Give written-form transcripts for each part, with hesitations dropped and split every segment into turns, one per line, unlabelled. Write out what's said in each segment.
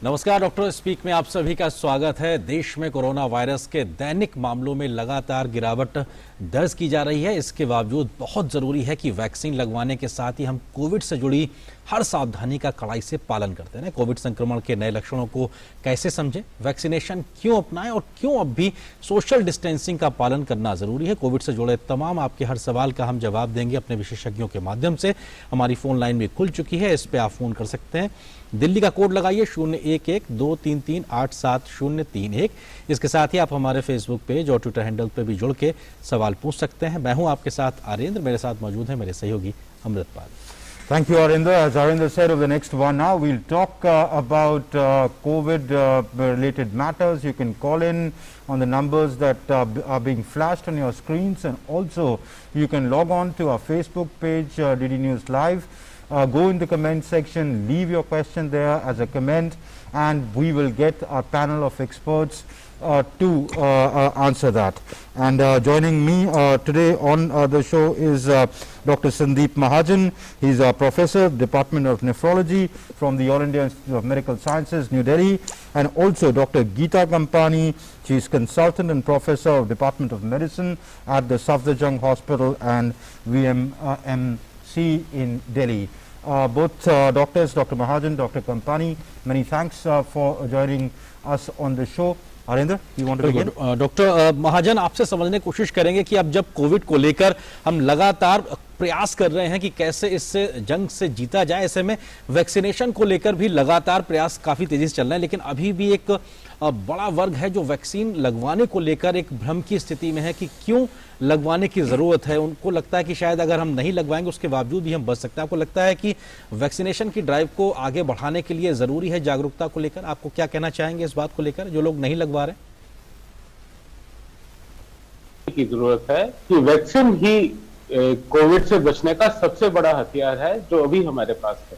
नमस्कार doctor speak में आप सभी का स्वागत है। देश में कोरोना वायरस के दैनिक मामलों में लगातार गिरावट दर्ज की जा रही है। इसके बावजूद बहुत जरूरी है कि वैक्सीन लगवाने के साथ ही हम कोविड से जुड़ी हर सावधानी का कड़ाई से पालन करते हैं। कोविड संक्रमण के नए लक्षणों को कैसे समझें, वैक्सीनेशन क्यों अपनाएं और क्यों अब भी सोशल डिस्टेंसिंग का पालन करना जरूरी है। कोविड से जुड़े तमाम आपके हर सवाल का हम जवाब देंगे अपने विशेषज्ञों के माध्यम से। हमारी फोन लाइन भी खुल चुकी है, इस पे आप फोन कर सकते हैं। दिल्ली का कोड लगाइए 011-233-87031। इसके साथ ही आप हमारे फेसबुक पेज और ट्विटर हैंडल पे भी जुड़ के सवाल पूछ सकते हैं। मैं हूं आपके साथ आरेंद्र, मेरे साथ मौजूद है मेरे सहयोगी Amritpal.
Thank you, Arindra. As Arindra said, over the next 1 hour, we'll talk about COVID-related matters. You can call in on the numbers that are being flashed on your screens, and also you can log on to our Facebook page, DD News Live. Go in the comment section, leave your question there as a comment, and we will get our panel of experts to answer that. And joining me today on the show is Dr. Sandeep Mahajan. He's a professor, Department of Nephrology from the All India Institute of Medical Sciences, New Delhi, and also Dr. Geeta Kampani. She is consultant and professor of Department of Medicine at the Safdarjung Hospital and VMC in Delhi. Both doctors, Dr. Mahajan, Dr. Kampani, many thanks for joining us on the show. Arindra, you want to begin?
Doctor Mahajan, आपसे समझने की कोशिश करेंगे कि अब जब Covid को लेकर हम लगातार प्रयास कर रहे हैं कि कैसे इससे जंग से जीता जाए, ऐसे में वैक्सीनेशन को लेकर भी लगातार प्रयास काफी तेजी से चल रहे हैं, लेकिन अभी भी एक बड़ा वर्ग है जो वैक्सीन लगवाने को लेकर एक भ्रम की स्थिति में है कि क्यों लगवाने की जरूरत है। उनको लगता है कि शायद अगर हम नहीं लगवाएंगे उसके बावजूद भी हम बच सकते हैं। आपको लगता है कि वैक्सीनेशन की ड्राइव को आगे बढ़ाने के लिए जरूरी है जागरूकता को लेकर? आपको क्या कहना चाहेंगे इस बात को लेकर, जो लोग नहीं लगवा रहे?
की जरूरत है कि वैक्सीन ही कोविड से बचने का सबसे बड़ा हथियार है जो अभी हमारे पास है।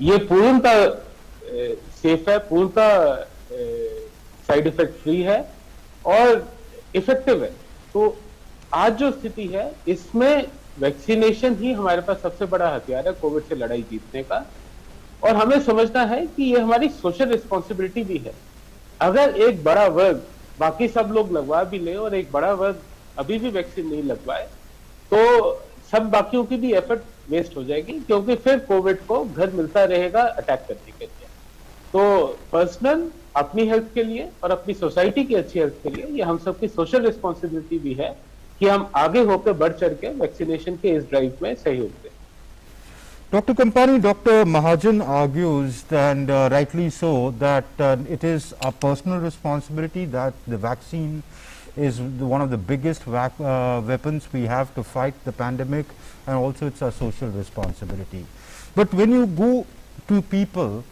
ये पूर्णतः सेफ है, पूर्णतः साइड इफेक्ट फ्री है और इफेक्टिव है। तो आज जो स्थिति है इसमें वैक्सीनेशन ही हमारे पास सबसे बड़ा हथियार है कोविड से लड़ाई जीतने का। और हमें समझना है कि ये हमारी सोशल रिस्पॉन्सिबिलिटी भी है। अगर एक बड़ा वर्ग, बाकी सब लोग लगवा भी ले और एक बड़ा वर्ग अभी भी वैक्सीन नहीं लगवाए तो सब बाकियों की भी एफर्ट वेस्ट हो जाएगी, क्योंकि फिर कोविड को घर मिलता रहेगा अटैक करने के लिए। तो पर्सनल अपनी हेल्थ के लिए और अपनी सोसाइटी की अच्छी हेल्थ के लिए ये हम सबकी सोशल रिस्पॉन्सिबिलिटी भी है कि हम आगे होकर बढ़ चढ़ के वैक्सीनेशन के इस ड्राइव में सहयोग दें।
Dr. Kampani, Dr. Mahajan argues, and rightly so, that it is a personal responsibility, that the vaccine is one of the biggest weapons we have to fight the pandemic, and also it's a social responsibility. But when you go to people,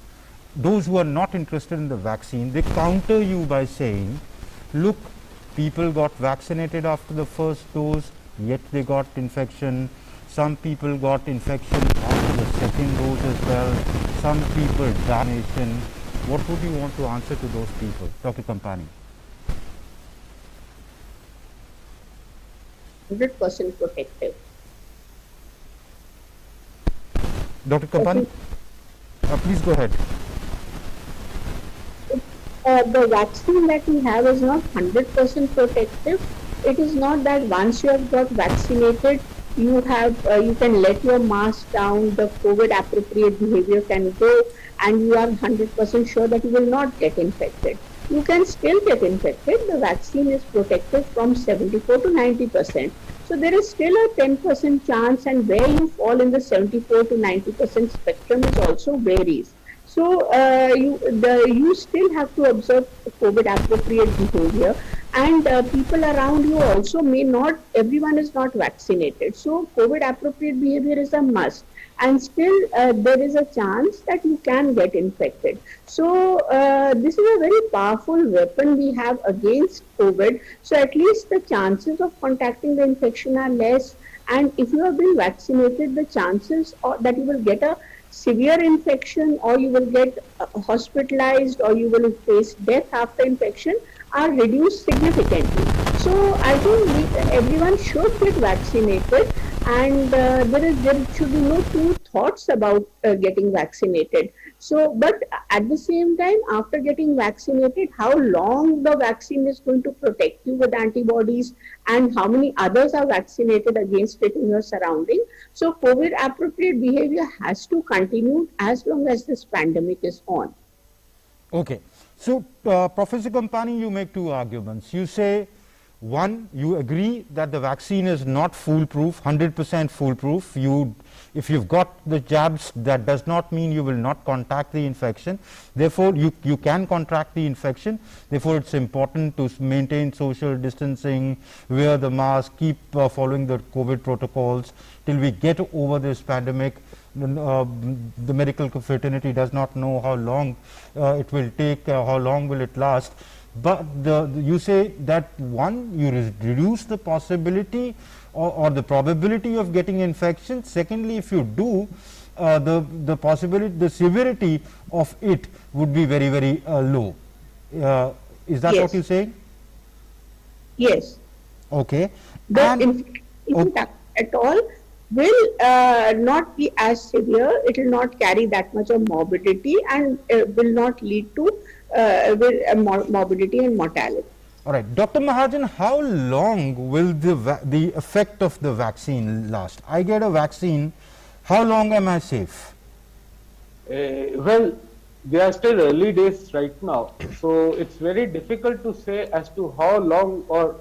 those who are not interested in the vaccine, they counter you by saying, look, people got vaccinated after the first dose, yet they got infection. Some people got infection after the second dose as well. Some people died. What would you want to answer to those people? Dr. Kampani.
100% protective.
Dr. Kampani, please go ahead.
The vaccine that we have is not 100% protective. It is not that once you have got vaccinated, you can let your mask down, the COVID appropriate behavior can go, and you are 100% sure that you will not get infected. You can still get infected. The vaccine is protective from 74 to 90%. So there is still a 10% chance, and where you fall in the 74 to 90% spectrum is also varies. So you still have to observe COVID appropriate behavior, and people around you also may not, everyone is not vaccinated. So COVID appropriate behavior is a must, and still there is a chance that you can get infected. So this is a very powerful weapon we have against COVID. So at least the chances of contacting the infection are less, and if you have been vaccinated, the chances that you will get a severe infection, or you will get hospitalized, or you will face death after infection are reduced significantly. So I think everyone should get vaccinated, and there should be no two thoughts about getting vaccinated. So, but at the same time, after getting vaccinated, how long the vaccine is going to protect you with antibodies and how many others are vaccinated against it in your surrounding. So, COVID appropriate behavior has to continue as long as this pandemic is on.
Okay. So, Professor Kampani, you make two arguments. You say, one, you agree that the vaccine is not foolproof, 100% foolproof. If you've got the jabs, that does not mean you will not contract the infection. Therefore, you can contract the infection. Therefore, it's important to maintain social distancing, wear the mask, keep following the COVID protocols till we get over this pandemic. The medical fraternity does not know how long it will take, how long will it last. But you say that one, you reduce the possibility or the probability of getting infection. Secondly, if you do, the possibility, the severity of it would be very, very low. Is that what you're saying?
Yes.
Okay.
The infection at all will not be as severe. It will not carry that much of morbidity and will not lead to morbidity and mortality.
All right, Dr. Mahajan, how long will the effect of the vaccine last? I get a vaccine, how long am I safe?
Well, they are still early days right now, so it's very difficult to say as to how long or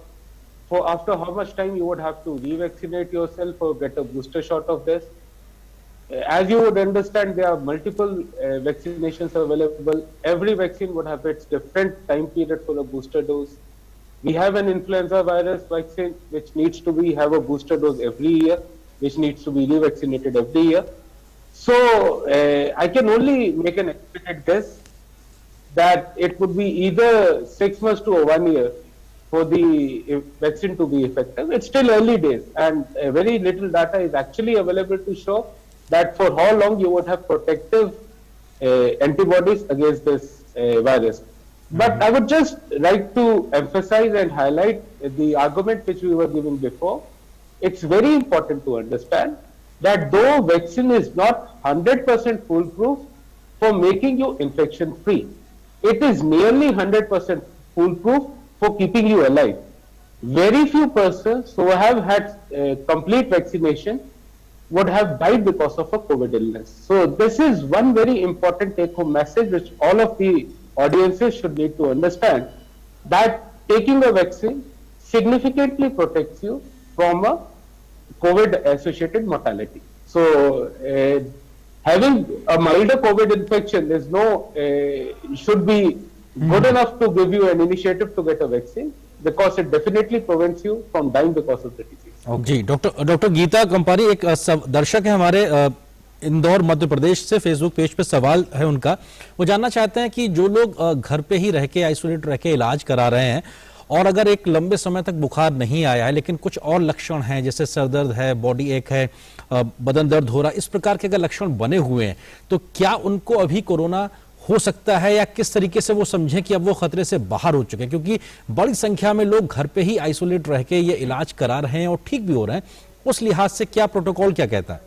for after how much time you would have to revaccinate yourself or get a booster shot of this. As you would understand, there are multiple vaccinations available. Every vaccine would have its different time period for a booster dose. We have an influenza virus vaccine which needs to have a booster dose every year, which needs to be revaccinated every year. So I can only make an estimated guess that it would be either 6 months to 1 year for the vaccine to be effective. It's still early days and very little data is actually available to show that for how long you would have protective antibodies against this virus. But I would just like to emphasize and highlight the argument which we were giving before. It's very important to understand that though vaccine is not 100% foolproof for making you infection free, it is nearly 100% foolproof for keeping you alive. Very few persons who have had complete vaccination would have died because of a COVID illness. So this is one very important take-home message which all of the audiences should need to understand, that taking a vaccine significantly protects you from a COVID-associated mortality. So having a milder COVID infection is should be good enough to give you an initiative to get a vaccine, because it definitely prevents you from dying because of the disease.
जी doctor Geeta Kampani, एक दर्शक है हमारे इंदौर मध्य प्रदेश से, Facebook page पे सवाल है उनका। वो जानना चाहते हैं कि जो लोग घर पे ही रह के आइसोलेट रह के इलाज करा रहे हैं और अगर एक लंबे समय तक बुखार नहीं आया है लेकिन कुछ और लक्षण हैं जैसे सर दर्द है, बॉडी एक है, बदन दर्द हो रहा, इस प्रकार के अगर लक्षण बने हुए हैं तो क्या उनको अभी कोरोना हो सकता है या किस तरीके से वो समझें कि अब वो खतरे से बाहर हो चुके हैं? क्योंकि बड़ी संख्या में लोग घर पे ही आइसोलेट रह के ये इलाज करा रहे हैं और ठीक भी हो रहे हैं, उस लिहाज से क्या प्रोटोकॉल क्या कहता है?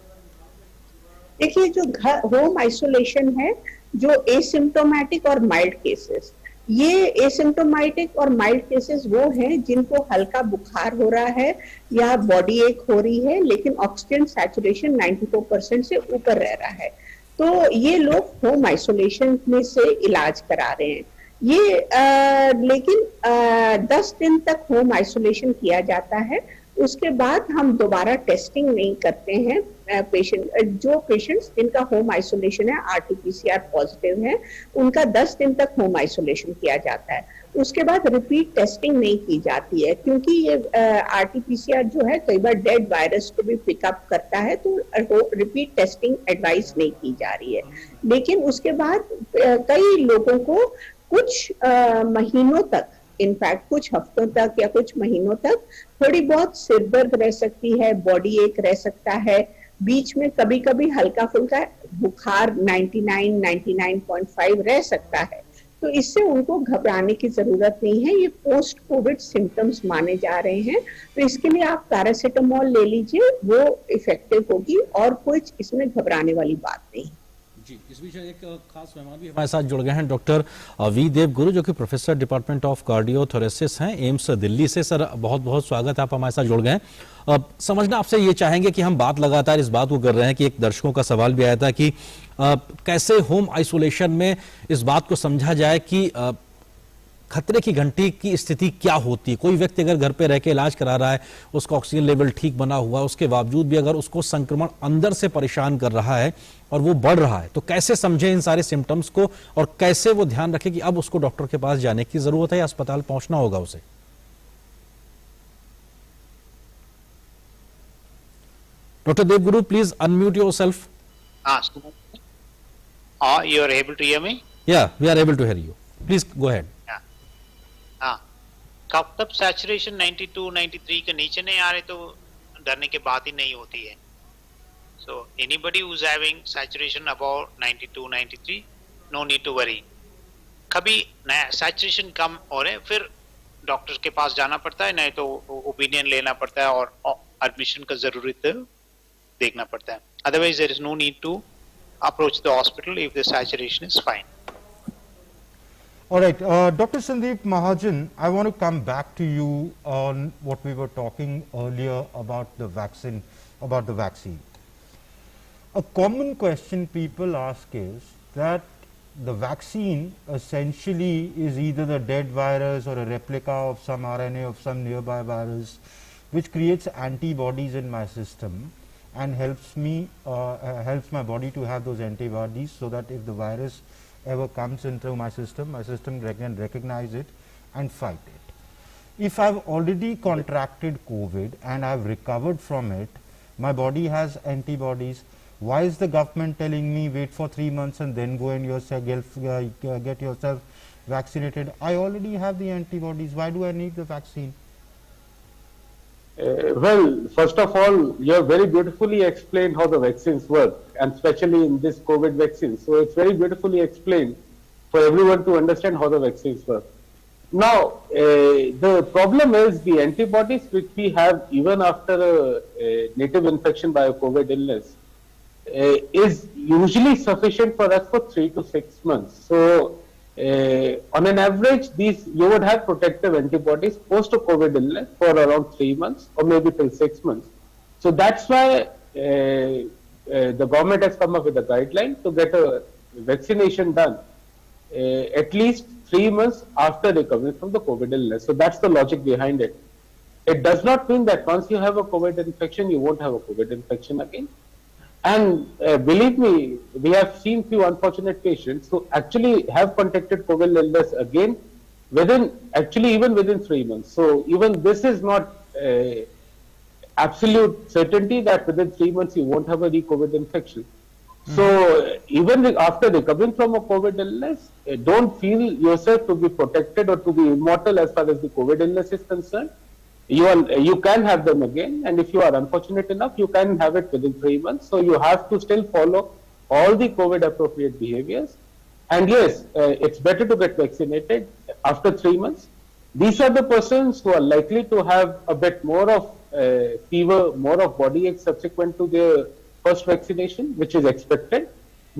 देखिए, जो होम आइसोलेशन है, जो एसिम्प्टोमेटिक और माइल्ड केसेस, ये एसिम्प्टोमेटिक और माइल्ड केसेस वो हैं जिनको हल्का बुखार हो रहा है या बॉडी एक हो रही है लेकिन ऑक्सीजन सैचुरेशन 94% से ऊपर रह रहा है, तो ये लोग होम आइसोलेशन में से इलाज करा रहे हैं। ये लेकिन 10 दिन तक होम आइसोलेशन किया जाता है, उसके बाद हम दोबारा टेस्टिंग नहीं करते हैं। जो पेशेंट्स जिनका होम आइसोलेशन है, RT-PCR पॉजिटिव है, उनका 10 दिन तक होम आइसोलेशन किया जाता है। उसके बाद रिपीट टेस्टिंग नहीं की जाती है क्योंकि ये RT-PCR जो है कई बार डेड वायरस को भी पिकअप करता है, तो रिपीट टेस्टिंग एडवाइस नहीं की जा रही है। लेकिन उसके बाद कई लोगों को कुछ महीनों तक, इनफैक्ट कुछ हफ्तों तक या कुछ महीनों तक थोड़ी बहुत सिर दर्द रह सकती है, बॉडी एक रह सकता है, बीच में कभी कभी हल्का फुल्का बुखार 99.5 रह सकता है, तो इससे उनको घबराने की जरूरत नहीं है। ये पोस्ट कोविड सिम्टम्स माने जा रहे हैं, तो इसके लिए आप पैरासीटामोल ले लीजिए, वो इफेक्टिव होगी और कुछ इसमें घबराने वाली बात नहीं।
जी, इस बीच एक खास मेहमान भी हमारे साथ जुड़ गए हैं, डॉक्टर वी देव गुरु, जो कि प्रोफेसर डिपार्टमेंट ऑफ कार्डियोथोरेसिस हैं, एम्स दिल्ली से। सर, बहुत बहुत स्वागत है, आप हमारे साथ जुड़ गए हैं। समझना आपसे ये चाहेंगे कि हम बात लगातार इस बात को कर रहे हैं कि एक दर्शकों का सवाल भी आया था कि कैसे होम आइसोलेशन में इस बात को समझा जाए कि खतरे की घंटी की स्थिति क्या होती है। कोई व्यक्ति अगर घर पे रह के इलाज करा रहा है, उसका ऑक्सीजन लेवल ठीक बना हुआ, उसके बावजूद भी अगर उसको संक्रमण अंदर से परेशान कर रहा है और वो बढ़ रहा है, तो कैसे समझे इन सारे सिम्टम्स को और कैसे वो ध्यान रखे कि अब उसको डॉक्टर के पास जाने की जरूरत है या अस्पताल पहुंचना होगा उसे। Doctor Devguru, please unmute yourself.
You are able to hear me?
Yeah, we are able to hear you. Please go ahead.
कब तक सैचुरेशन 92, 93 के नीचे नहीं आ रहे तो डरने की बात ही नहीं होती है। So anybody who's having saturation above 92, 93, no need to worry. कभी सैचुरेशन कम हो रहे फिर डॉक्टर के पास जाना पड़ता है, नहीं तो ओपिनियन लेना पड़ता है और एडमिशन का जरूरत देखना पड़ता है। Otherwise there is no need to approach the hospital if the saturation is fine.
All right, Dr. Sandeep Mahajan, I want to come back to you on what we were talking earlier about the vaccine. A common question people ask is that the vaccine essentially is either the dead virus or a replica of some RNA of some nearby virus, which creates antibodies in my system and helps my body to have those antibodies, so that if the virus ever comes into my system can recognize it and fight it. If I've already contracted COVID and I've recovered from it, my body has antibodies. Why is the government telling me wait for 3 months and then go and get yourself vaccinated? I already have the antibodies. Why do I need the vaccine?
Well, first of all, you have very beautifully explained how the vaccines work, and especially in this COVID vaccine. So it's very beautifully explained for everyone to understand how the vaccines work. Now, the problem is the antibodies which we have even after a native infection by a COVID illness is usually sufficient for us for 3 to 6 months. So, on an average, you would have protective antibodies post a COVID illness for around 3 months or maybe till 6 months. So that's why the government has come up with a guideline to get a vaccination done at least 3 months after recovery from the COVID illness. So that's the logic behind it. It does not mean that once you have a COVID infection, you won't have a COVID infection again. And believe me, we have seen few unfortunate patients who actually have contracted COVID illness again even within 3 months. So even this is not absolute certainty that within 3 months you won't have a re-COVID infection. So even after recovering from a COVID illness, don't feel yourself to be protected or to be immortal as far as the COVID illness is concerned. You can have them again, and if you are unfortunate enough, you can have it within 3 months. So you have to still follow all the COVID appropriate behaviors. And yes, it's better to get vaccinated after 3 months. These are the persons who are likely to have a bit more of fever, more of body ache subsequent to their first vaccination, which is expected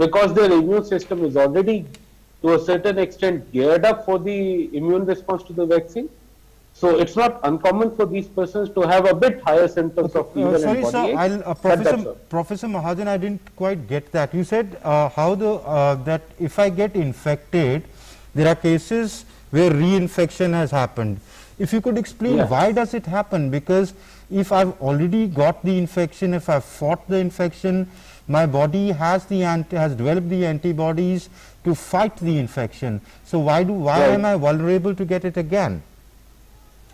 because their immune system is already to a certain extent geared up for the immune response to the vaccine. So it's not uncommon for these persons to have a bit higher symptoms of fever and body ache.
Professor Mahajan, I didn't quite get that. You said that if I get infected, there are cases where reinfection has happened. If you could explain why does it happen? Because if I've already got the infection, if I've fought the infection, my body has developed the antibodies to fight the infection. So why am I vulnerable to get it again?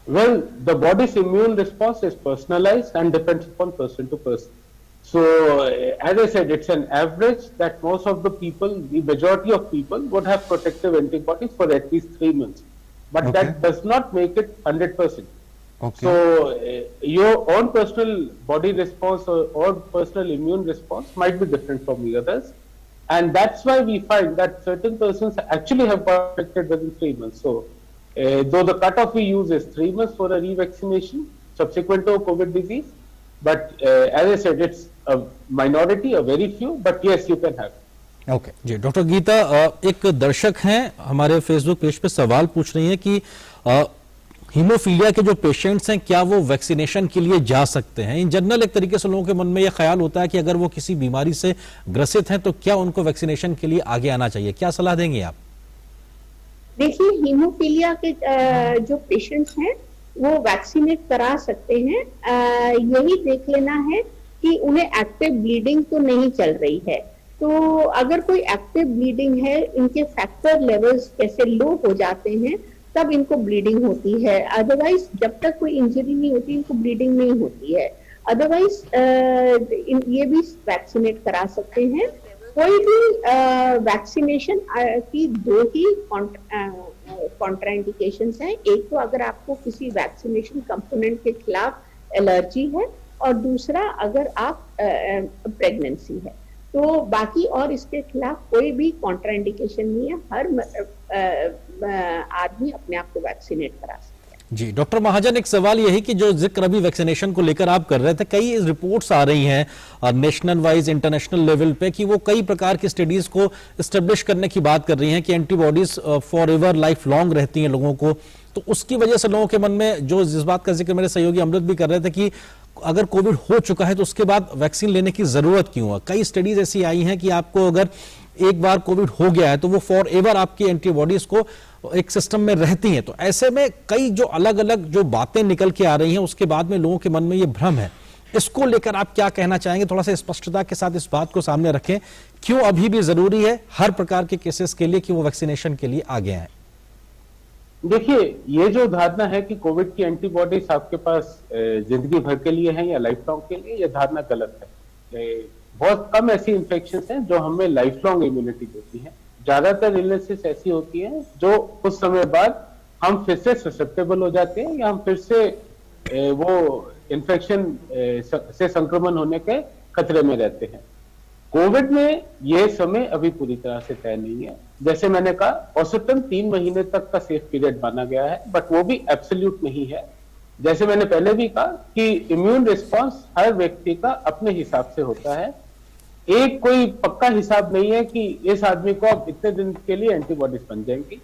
Well, the body's immune response is personalized and depends upon person to person. So, as I said, it's an average that most of the people, the majority of people would have protective antibodies for at least 3 months. But that does not make it 100%. So, your own personal body response or personal immune response might be different from the others. And that's why we find that certain persons actually have protected within 3 months. So, though the cutoff we use is 3 months for a revaccination subsequent to a COVID disease, but as I said, it's a minority, a very few, but yes, you can have.
Okay जी, doctor Geeta, एक दर्शक हैं हमारे Facebook page पे सवाल पूछ रही हैं कि हीमोफीलिया के जो पेशेंट्स हैं क्या वो वैक्सीनेशन के लिए जा सकते हैं? इन जनरल एक तरीके से लोगों के मन में ये ख्याल होता है कि अगर वो किसी बीमारी से ग्रसित हैं तो क्या उनको वैक्सीनेशन के लिए आगे आना चाहिए, क्या सलाह देंगे आप?
देखिए, हीमोफीलिया के जो पेशेंट्स हैं वो वैक्सीनेट करा सकते हैं। यही देख लेना है कि उन्हें एक्टिव ब्लीडिंग तो नहीं चल रही है। तो अगर कोई एक्टिव ब्लीडिंग है, इनके फैक्टर लेवल्स कैसे लो हो जाते हैं तब इनको ब्लीडिंग होती है। अदरवाइज जब तक कोई इंजरी नहीं होती इनको ब्लीडिंग नहीं होती है। अदरवाइज ये भी वैक्सीनेट करा सकते हैं। कोई भी वैक्सीनेशन की दो ही कॉन्ट्राइंडिकेशंस हैं। एक तो अगर आपको किसी वैक्सीनेशन कंपोनेंट के खिलाफ एलर्जी है और दूसरा अगर आप प्रेगनेंसी है। तो बाकी और इसके खिलाफ कोई भी कॉन्ट्राइंडिकेशन नहीं है। हर आदमी अपने आप को वैक्सीनेट करा सकता है।
जी डॉक्टर महाजन, एक सवाल यही कि जो जिक्र अभी वैक्सीनेशन को लेकर आप कर रहे थे, कई रिपोर्ट्स आ रही हैं नेशनल वाइज इंटरनेशनल लेवल पे कि वो कई प्रकार की स्टडीज को एस्टेब्लिश करने की बात कर रही हैं कि antibodies for ever life long रहती हैं लोगों को। तो उसकी वजह से लोगों के मन में जो जिस बात का जिक्र मेरे सहयोगी अमृत भी कर रहे थे कि अगर कोविड हो चुका है तो उसके बाद वैक्सीन लेने की जरूरत क्यों है? कई स्टडीज ऐसी आई हैं कि आपको अगर एक बार कोविड हो गया है तो वो फॉर एवर आपकी एंटीबॉडीज को एक सिस्टम में रहती हैं। तो ऐसे में कई जो अलग अलग जो बातें निकल के आ रही हैं उसके बाद में लोगों के मन में ये भ्रम है। इसको लेकर आप क्या कहना चाहेंगे? थोड़ा सा स्पष्टता के साथ इस बात को सामने रखें, क्यों अभी भी जरूरी है हर प्रकार के केसेस के लिए कि वो वैक्सीनेशन के लिए आगे आए?
देखिए, ये जो धारणा है कि कोविड की एंटीबॉडीज आपके पास जिंदगी भर के लिए है या लाइफ लॉन्ग के लिए, ये धारणा गलत है। बहुत कम ऐसी इन्फेक्शंस हैं जो हमें लाइफ लॉन्ग इम्यूनिटी देती हैं। ज्यादातर इलनेसेस ऐसी होती हैं जो कुछ समय बाद हम फिर से ससेप्टेबल हो जाते हैं या हम फिर से वो इन्फेक्शन से संक्रमण होने के खतरे में रहते हैं। कोविड में यह समय अभी पूरी तरह से तय नहीं है। जैसे मैंने कहा, औसतन 3 महीने तक का सेफ पीरियड माना गया है, बट वो भी एब्सोल्यूट नहीं है। जैसे मैंने पहले भी कहा कि इम्यून रिस्पांस हर व्यक्ति का अपने हिसाब से होता है। एक कोई पक्का हिसाब नहीं है कि इस आदमी को अब इतने दिन के लिए एंटीबॉडीज बन जाएंगी।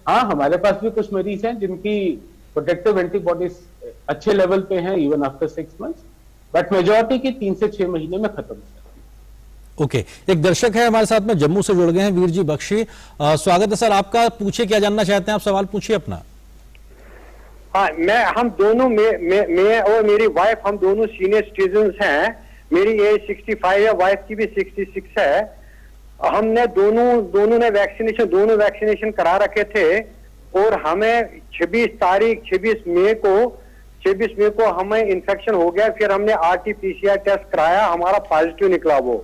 हाँ, हमारे पास भी कुछ मरीज हैं जिनकी प्रोटेक्टिव एंटीबॉडीज अच्छे लेवल पे हैं even after 6 months, but majority की 3 से 6 महीने में खत्म हो जाती है।
ओके, एक दर्शक है हमारे साथ में जम्मू से जुड़ गए हैं, वीर जी बख्शी। स्वागत है सर आपका। पूछिए, क्या जानना चाहते हैं आप? सवाल पूछिए अपना।
हाँ, हम दोनों मैं और मेरी वाइफ, हम दोनों सीनियर सिटीजन हैं। मेरी एज 65 है, वाइफ की भी 66 है। हमने दोनों ने वैक्सीनेशन करा रखे थे और हमें 26 मई को हमें इन्फेक्शन हो गया। फिर हमने RT-PCR टेस्ट कराया, हमारा पॉजिटिव निकला वो,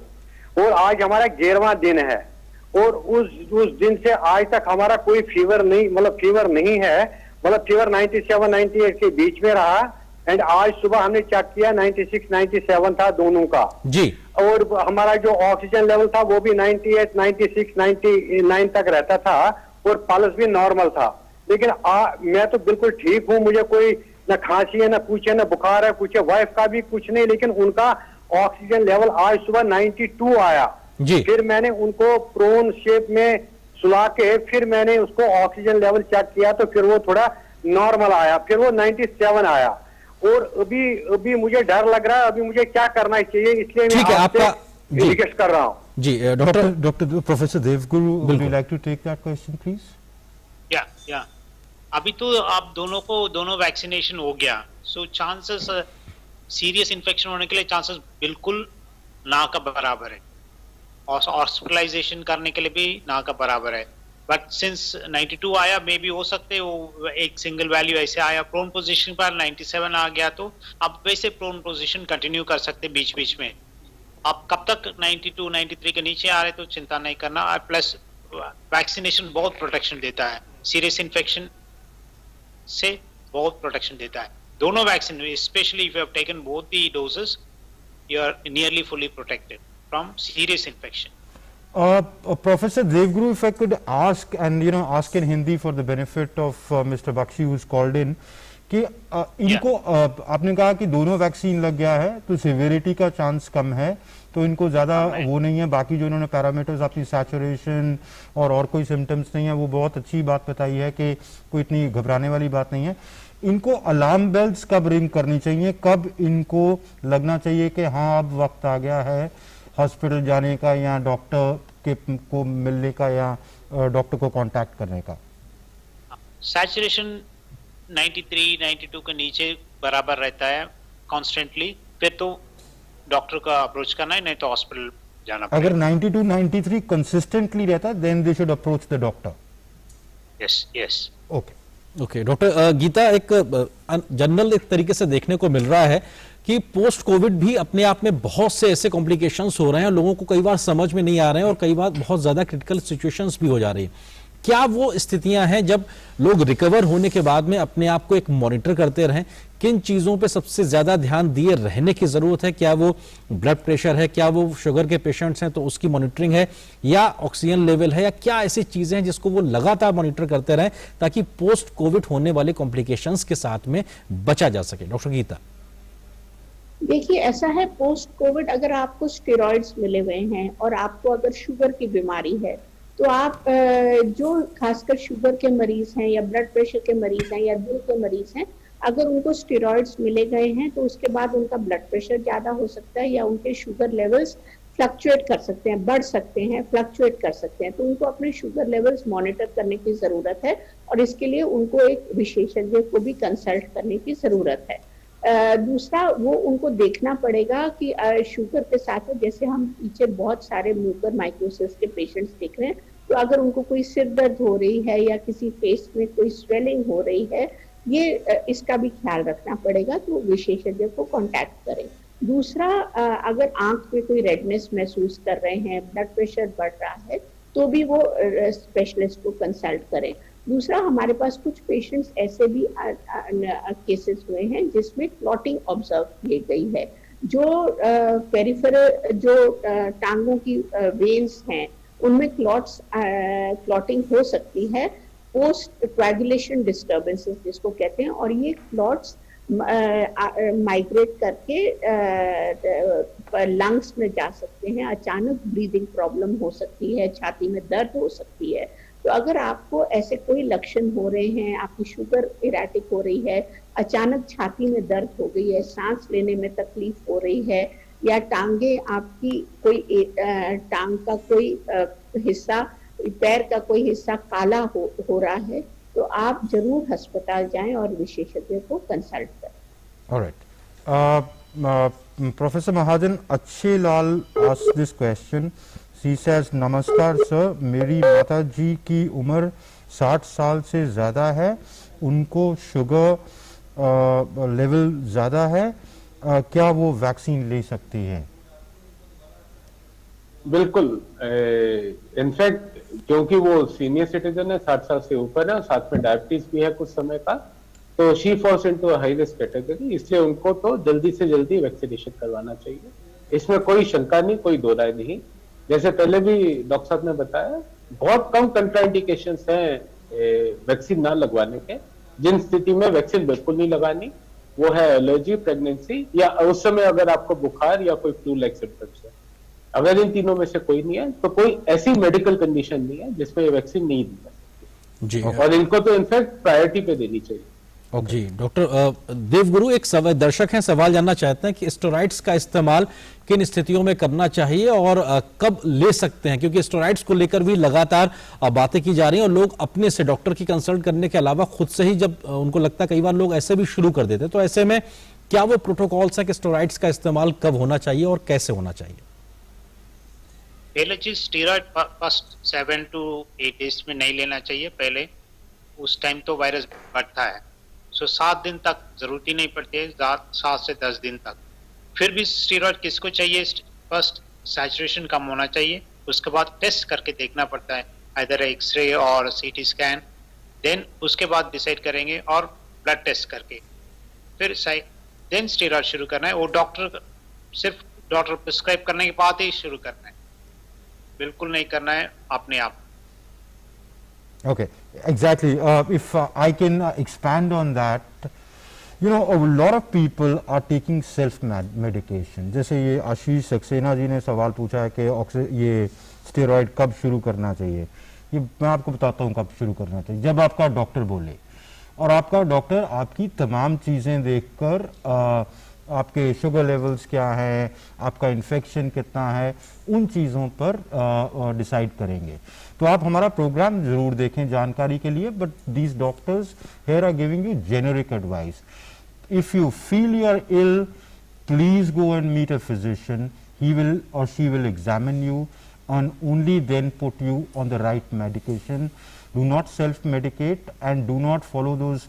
और आज हमारा 11वां दिन है। और उस दिन से आज तक हमारा कोई फीवर नहीं है, मतलब फीवर 97-98 के बीच में रहा। एंड आज सुबह हमने चेक किया 96-97 था दोनों का
जी।
और हमारा जो ऑक्सीजन लेवल था वो भी 98, 96, 99 तक रहता था और पल्स भी नॉर्मल था। लेकिन मैं तो बिल्कुल ठीक हूँ, मुझे कोई न खांसी है, न कुछ है, न बुखार है, कुछ है। वाइफ का भी कुछ नहीं, लेकिन उनका ऑक्सीजन लेवल आज सुबह 92 आया
जी।
फिर मैंने उनको प्रोन शेप में सुला के फिर मैंने उसको ऑक्सीजन लेवल चेक किया तो फिर वो थोड़ा नॉर्मल आया, फिर वो 97 आया। और अभी मुझे डर लग रहा है, अभी मुझे क्या करना चाहिए, इसलिए मैं आपसे रिक्वेस्ट कर रहा हूँ।
जी
doctor professor Devguru, would you like to take that question please?
या अभी तो आप दोनों वैक्सीनेशन हो गया, सो चांसेस सीरियस इन्फेक्शन होने के लिए चांसेस बिल्कुल ना का बराबर है, और हॉस्पिटलाइजेशन करने के लिए भी ना का बराबर है। बट सिंस 92 आया, मे भी हो सकते वो एक सिंगल वैल्यू ऐसे आया प्रोन पोजीशन पर 97 आ गया, तो आप वैसे प्रोन पोजीशन कंटिन्यू कर सकते बीच बीच में। आप कब तक 92, 93 के नीचे आ रहे तो चिंता नहीं करना। और प्लस वैक्सीनेशन बहुत प्रोटेक्शन देता है, सीरियस इन्फेक्शन से बहुत प्रोटेक्शन देता है। दोनों vaccine, specially if you have taken both the doses, you are nearly fully protected from serious infection.
Professor Devguru, if I could ask, and ask in Hindi for the benefit of Mr. Bakshi who's called in, कि इनको आपने कहा कि दोनों vaccine लग गया है तो सिवियरिटी का चांस कम है, तो इनको ज्यादा वो नहीं है। बाकी जो इन्होंने पैरामीटर्स आपकी सैचुरेशन और कोई सिम्टम्स नहीं है, वो बहुत अच्छी बात बताई है कि कोई इतनी घबराने वाली बात नहीं है। इनको अलार्म बेल्स कब रिंग करनी चाहिए, कब इनको लगना चाहिए कि हाँ अब वक्त आ गया है हॉस्पिटल जाने का या डॉक्टर के को मिलने का या डॉक्टर को कांटेक्ट करने का?
सैचुरेशन 93, 92 के नीचे बराबर रहता है कॉन्स्टेंटली, फिर तो डॉक्टर का अप्रोच करना है, नहीं तो हॉस्पिटल जाना पड़ेगा।
अगर 92, 93 कंसिस्टेंटली रहता है then they should approach the doctor.
Yes yes.
Okay doctor Geeta, एक जनरल एक तरीके से देखने को मिल रहा है कि पोस्ट कोविड भी अपने आप में बहुत से ऐसे कॉम्प्लिकेशंस हो रहे हैं, लोगों को कई बार समझ में नहीं आ रहे हैं और कई बार बहुत ज्यादा क्रिटिकल सिचुएशंस भी हो जा रही है। क्या वो स्थितियां हैं जब लोग रिकवर होने के बाद में अपने आप को एक मॉनिटर करते रहें? किन चीजों पे सबसे ज्यादा ध्यान दिए रहने की जरूरत है? क्या वो ब्लड प्रेशर है, क्या वो शुगर के पेशेंट्स हैं तो उसकी मॉनिटरिंग है, या ऑक्सीजन लेवल है, या क्या ऐसी चीजें हैं जिसको वो लगातार मॉनिटर करते रहें ताकि पोस्ट कोविड होने वाले कॉम्प्लिकेशंस के साथ में बचा जा सके? डॉक्टर गीता।
देखिए, ऐसा है, पोस्ट कोविड अगर आपको स्टेरॉइड्स मिले हुए हैं और आपको अगर शुगर की बीमारी है तो आप जो खासकर शुगर के मरीज हैं या ब्लड प्रेशर के मरीज हैं या दिल के मरीज हैं, अगर उनको स्टेरॉइड्स मिले गए हैं तो उसके बाद उनका ब्लड प्रेशर ज्यादा हो सकता है या उनके शुगर लेवल्स फ्लक्चुएट कर सकते हैं, बढ़ सकते हैं, फ्लक्चुएट कर सकते हैं। तो उनको अपने शुगर लेवल्स मॉनिटर करने की जरूरत है और इसके लिए उनको एक विशेषज्ञ को भी कंसल्ट करने की जरूरत है। दूसरा, वो उनको देखना पड़ेगा कि शुगर के साथ जैसे हम पीछे बहुत सारे म्यूकर माइकोसिस के पेशेंट्स देख रहे हैं, तो अगर उनको कोई सिर दर्द हो रही है या किसी फेस में कोई स्वेलिंग हो रही है, ये इसका भी ख्याल रखना पड़ेगा, तो विशेषज्ञ को कांटेक्ट करें। दूसरा, अगर आंख में कोई रेडनेस महसूस कर रहे हैं, ब्लड प्रेशर बढ़ रहा है, तो भी वो स्पेशलिस्ट को कंसल्ट करें। दूसरा, हमारे पास कुछ पेशेंट्स ऐसे भी केसेस हुए हैं जिसमें क्लॉटिंग ऑब्जर्व की गई है, जो पेरिफेरल जो टांगों की वेन्स हैं उनमें क्लॉटिंग हो सकती है पोस्ट कोएगुलेशन डिस्टर्बेंसेस जिसको कहते हैं, और ये क्लॉट्स माइग्रेट करके लंग्स में जा सकते हैं, अचानक ब्रीदिंग प्रॉब्लम हो सकती है, छाती में दर्द हो सकती है। तो अगर आपको ऐसे कोई लक्षण हो रहे हैं, आपकी शुगर इरेटिक हो रही है, अचानक छाती में दर्द हो गई है, सांस लेने में तकलीफ हो रही है, या टांगे आपकी कोई टांग का कोई हिस्सा, पैर का कोई हिस्सा काला हो रहा है, तो आप जरूर अस्पताल जाएं और विशेषज्ञ को कंसल्ट करें।
ऑलराइट, प्रोफेसर महाजन, अच्छे लाल asked this question. She says, नमस्कार सर, मेरी माता जी की उम्र 60 साल से ज्यादा है, उनको शुगर लेवल ज्यादा है, क्या वो वैक्सीन ले सकती है?
बिल्कुल, इनफैक्ट क्योंकि वो सीनियर सिटीजन है, 60 साल से ऊपर है, साथ में डायबिटीज भी है कुछ समय का, तो she falls into high risk category, इसलिए उनको तो जल्दी से जल्दी वैक्सीनेशन करवाना चाहिए। इसमें कोई शंका नहीं, कोई दो राय नहीं। जैसे पहले भी डॉक्टर साहब ने बताया, बहुत कम कंट्राइंडिकेशंस हैं वैक्सीन ना लगवाने के। जिन स्थिति में वैक्सीन बिल्कुल नहीं लगानी वो है एलर्जी, प्रेगनेंसी, या उस समय अगर आपको बुखार या कोई फ्लू लाइक सिम्टम्स है। अगर इन तीनों में से कोई नहीं है तो कोई ऐसी मेडिकल कंडीशन नहीं है जिसमें ये वैक्सीन नहीं दी जा सकती जी, और इनको तो इनफैक्ट प्रायोरिटी पे देनी चाहिए।
जी डॉक्टर देवगुरु, एक दर्शक हैं, सवाल जानना चाहते हैं कि स्टेरॉइड्स का इस्तेमाल किन स्थितियों में करना चाहिए और कब ले सकते हैं, क्योंकि स्टेरॉइड्स को लेकर भी लगातार बातें की जा रही हैं और लोग अपने से डॉक्टर की कंसल्ट करने के अलावा खुद से ही जब उनको लगता है, कई बार लोग ऐसे भी शुरू कर देते हैं, तो ऐसे में क्या वो प्रोटोकॉल्स है कि स्टेरॉइड्स का इस्तेमाल कब होना चाहिए और कैसे होना चाहिए?
पहले चीज, स्टेरॉइड फर्स्ट 7 to 8 डेज में नहीं लेना चाहिए। पहले उस टाइम तो वायरस बढ़ता है, सो 7 दिन तक जरूरत ही नहीं पड़ती है, 7 से 10 दिन तक। फिर भी स्टेरॉइड किसको चाहिए? फर्स्ट सैचुरेशन कम होना चाहिए, उसके बाद टेस्ट करके देखना पड़ता है, आइदर एक्सरे और सीटी स्कैन, देन उसके बाद डिसाइड करेंगे, और ब्लड टेस्ट करके फिर देन स्टेरॉइड शुरू करना है। वो सिर्फ डॉक्टर प्रिस्क्राइब करने के बाद ही शुरू करना है, बिल्कुल नहीं करना है अपने आप।
Okay, exactly. If I can expand on that, You know, a lot of people are taking self medication. जैसे ये आशीष सक्सेना जी ने सवाल पूछा है कि ये स्टेरॉइड कब शुरू करना चाहिए। ये मैं आपको बताता हूँ कब शुरू करना चाहिए, जब आपका डॉक्टर बोले, और आपका डॉक्टर आपकी तमाम चीज़ें देखकर आपके शुगर लेवल्स क्या है, आपका इन्फेक्शन कितना है, उन चीज़ों पर डिसाइड करेंगे। तो आप हमारा प्रोग्राम ज़रूर देखें जानकारी के लिए, but these doctors here are giving you generic advice. If you feel you are ill, please go and meet a physician. He will or she will examine you and only then put you on the right medication. Do not self-medicate and do not follow those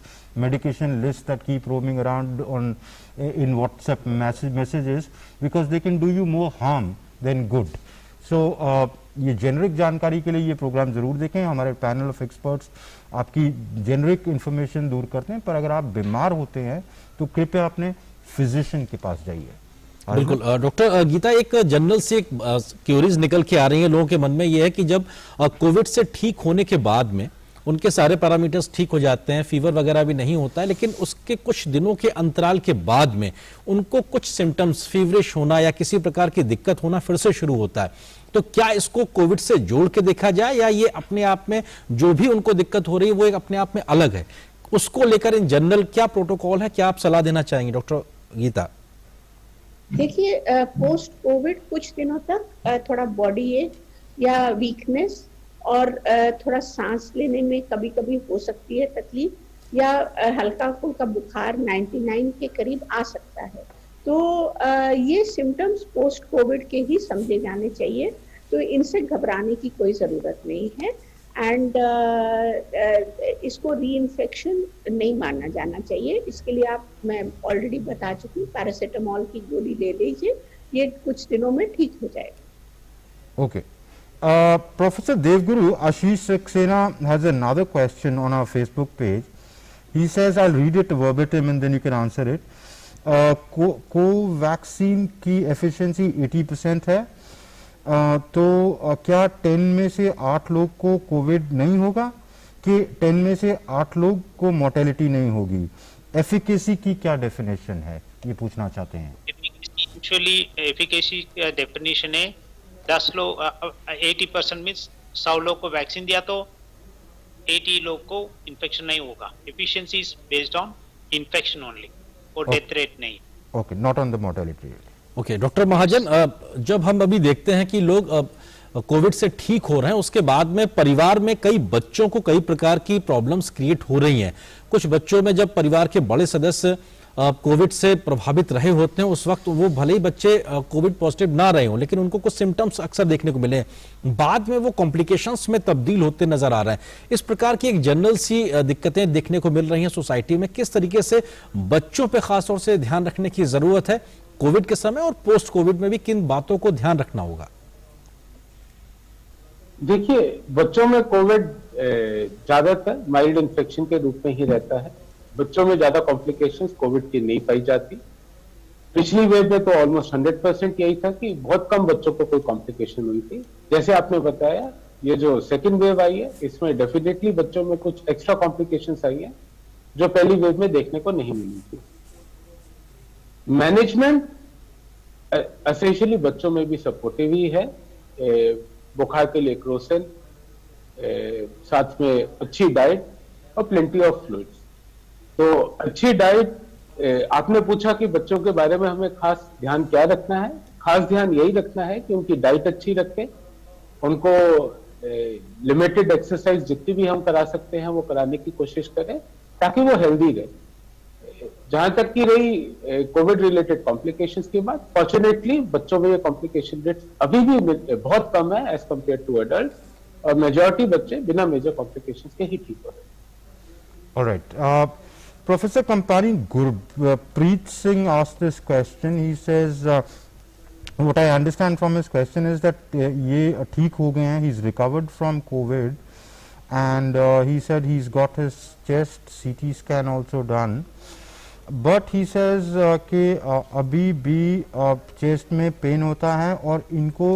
medication lists that keep roaming around in WhatsApp messages, because they can do you more harm than good. So ये generic जानकारी के लिए ये programme जरूर देखें। हमारे panel of experts आपकी generic information दूर करते हैं, पर अगर आप बीमार होते हैं तो कृपया अपने फिजिशियन के पास जाइए।
बिल्कुल डॉक्टर गीता, एक जनरल से एक क्यूरीज निकल के आ रही है लोगों के मन में, ये है कि जब कोविड से ठीक होने के बाद में उनके सारे पैरामीटर्स ठीक हो जाते हैं, फीवर वगैरह भी नहीं होता है, लेकिन उसके कुछ दिनों के अंतराल के बाद में उनको कुछ सिम्टम्स, फीवरिश होना या किसी प्रकार की दिक्कत होना फिर से शुरू होता है। तो क्या इसको कोविड से जोड़ के देखा जाए, या ये अपने आप में जो भी उनको दिक्कत हो रही है वो एक अपने आप में अलग है? उसको लेकर इन जनरल क्या प्रोटोकॉल है, क्या आप सलाह देना चाहेंगे डॉक्टर गीता?
देखिए, पोस्ट कोविड कुछ दिनों तक थोड़ा बॉडी एक या वीकनेस और थोड़ा सांस लेने में कभी कभी हो सकती है तकलीफ, या हल्का फुल्का बुखार 99 के करीब आ सकता है। तो ये सिम्टम्स पोस्ट कोविड के ही समझे जाने चाहिए, तो इनसे घबराने की कोई ज़रूरत नहीं है। एंड इसको री इन्फेक्शन नहीं माना जाना चाहिए। इसके लिए आप, मैं ऑलरेडी बता चुकी हूँ, पैरासीटामोल की गोली ले लीजिए, ये कुछ दिनों में ठीक हो जाएगा।
Okay, Professor Devguru, Ashish Saxena has another question on our Facebook page. He says, I'll read it verbatim and then you can answer it. Covaxin की एफिशिएंसी 80% है, तो क्या 10 में से 8 लोग को कोविड नहीं होगा, कि 10 में से 8 लोग को मोर्टेलिटी नहीं होगी? एफिकेसी की क्या डेफिनेशन है, ये पूछना चाहते हैं।
एक्चुअली एफिकेसी का डेफिनेशन है 10 लोग 80% मींस 100 लोग को वैक्सीन दिया तो 80 लोग को इन्फेक्शन नहीं होगा। Efficiency is based on infection only, और डेथ रेट नहीं।
Okay, not on the mortality rate.
Okay doctor Mahajan, जब हम अभी देखते हैं कि लोग कोविड से ठीक हो रहे हैं, उसके बाद में परिवार में कई बच्चों को कई प्रकार की प्रॉब्लम्स क्रिएट हो रही हैं। कुछ बच्चों में जब परिवार के बड़े सदस्य कोविड से प्रभावित रहे होते हैं, उस वक्त वो भले ही बच्चे कोविड पॉजिटिव ना रहे हों, लेकिन उनको कुछ सिम्टम्स अक्सर देखने को मिले हैं, बाद में वो कॉम्प्लिकेशंस में तब्दील होते नजर आ रहे हैं। इस प्रकार की एक जनरल सी दिक्कतें देखने को मिल रही हैं सोसाइटी में। किस तरीके से बच्चों पे खासतौर से ध्यान रखने की जरूरत है कोविड के समय, और पोस्ट कोविड में भी किन बातों को ध्यान रखना होगा?
देखिए, बच्चों में कोविड ज्यादातर माइल्ड इन्फेक्शन के रूप में ही रहता है। बच्चों में ज्यादा कॉम्प्लिकेशंस कोविड की नहीं पाई जाती। पिछली वेव में तो ऑलमोस्ट 100% यही था कि बहुत कम बच्चों को कोई कॉम्प्लिकेशन हुई थी। जैसे आपने बताया, ये जो सेकेंड वेव आई है, इसमें डेफिनेटली बच्चों में कुछ एक्स्ट्रा कॉम्प्लिकेशंस आई है जो पहली वेव में देखने को नहीं मिली थी। मैनेजमेंट एसेंशियली बच्चों में भी सपोर्टिव ही है। बुखार के लिए क्रोसेल, साथ में अच्छी डाइट और प्लेंटी ऑफ फ्लूइड्स। तो अच्छी डाइट, आपने पूछा कि बच्चों के बारे में हमें खास ध्यान क्या रखना है। खास ध्यान यही रखना है कि उनकी डाइट अच्छी रखें, उनको लिमिटेड एक्सरसाइज जितनी भी हम करा सकते हैं वो कराने की कोशिश करें ताकि वो हेल्दी रहे। जहां तक की रही कोविड रिलेटेड कॉम्प्लिकेशंस की बात, फॉर्चुनेटली बच्चों में ये कॉम्प्लिकेशन रेट अभी भी बहुत कम है एज कंपेयर टू एडल्ट, और मेजॉरिटी बच्चे बिना मेजर कॉम्प्लिकेशंस के ही ठीक हो रहे हैं।
Alright, Professor Kampani, Gurpreet Singh asked this question. He says, what I understand from his question is that ये ठीक हो गए हैं, he's recovered from COVID, and he said he's got his chest CT scan also done, but he says कि अभी भी chest में pain होता है और इनको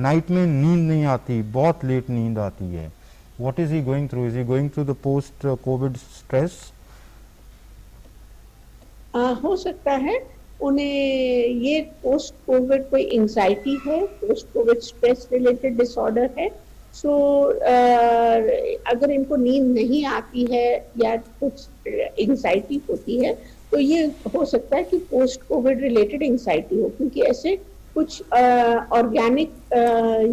night में नींद नहीं आती, बहुत late नींद आती है. What is he going through? Is he going through the post COVID stress?
हो सकता है उन्हें ये पोस्ट कोविड कोई एंजाइटी है, post Covid stress related disorder है। सो अगर इनको नींद नहीं आती है या कुछ एंजाइटी होती है तो ये हो सकता है कि पोस्ट कोविड रिलेटेड एंजाइटी हो, क्योंकि ऐसे कुछ ऑर्गेनिक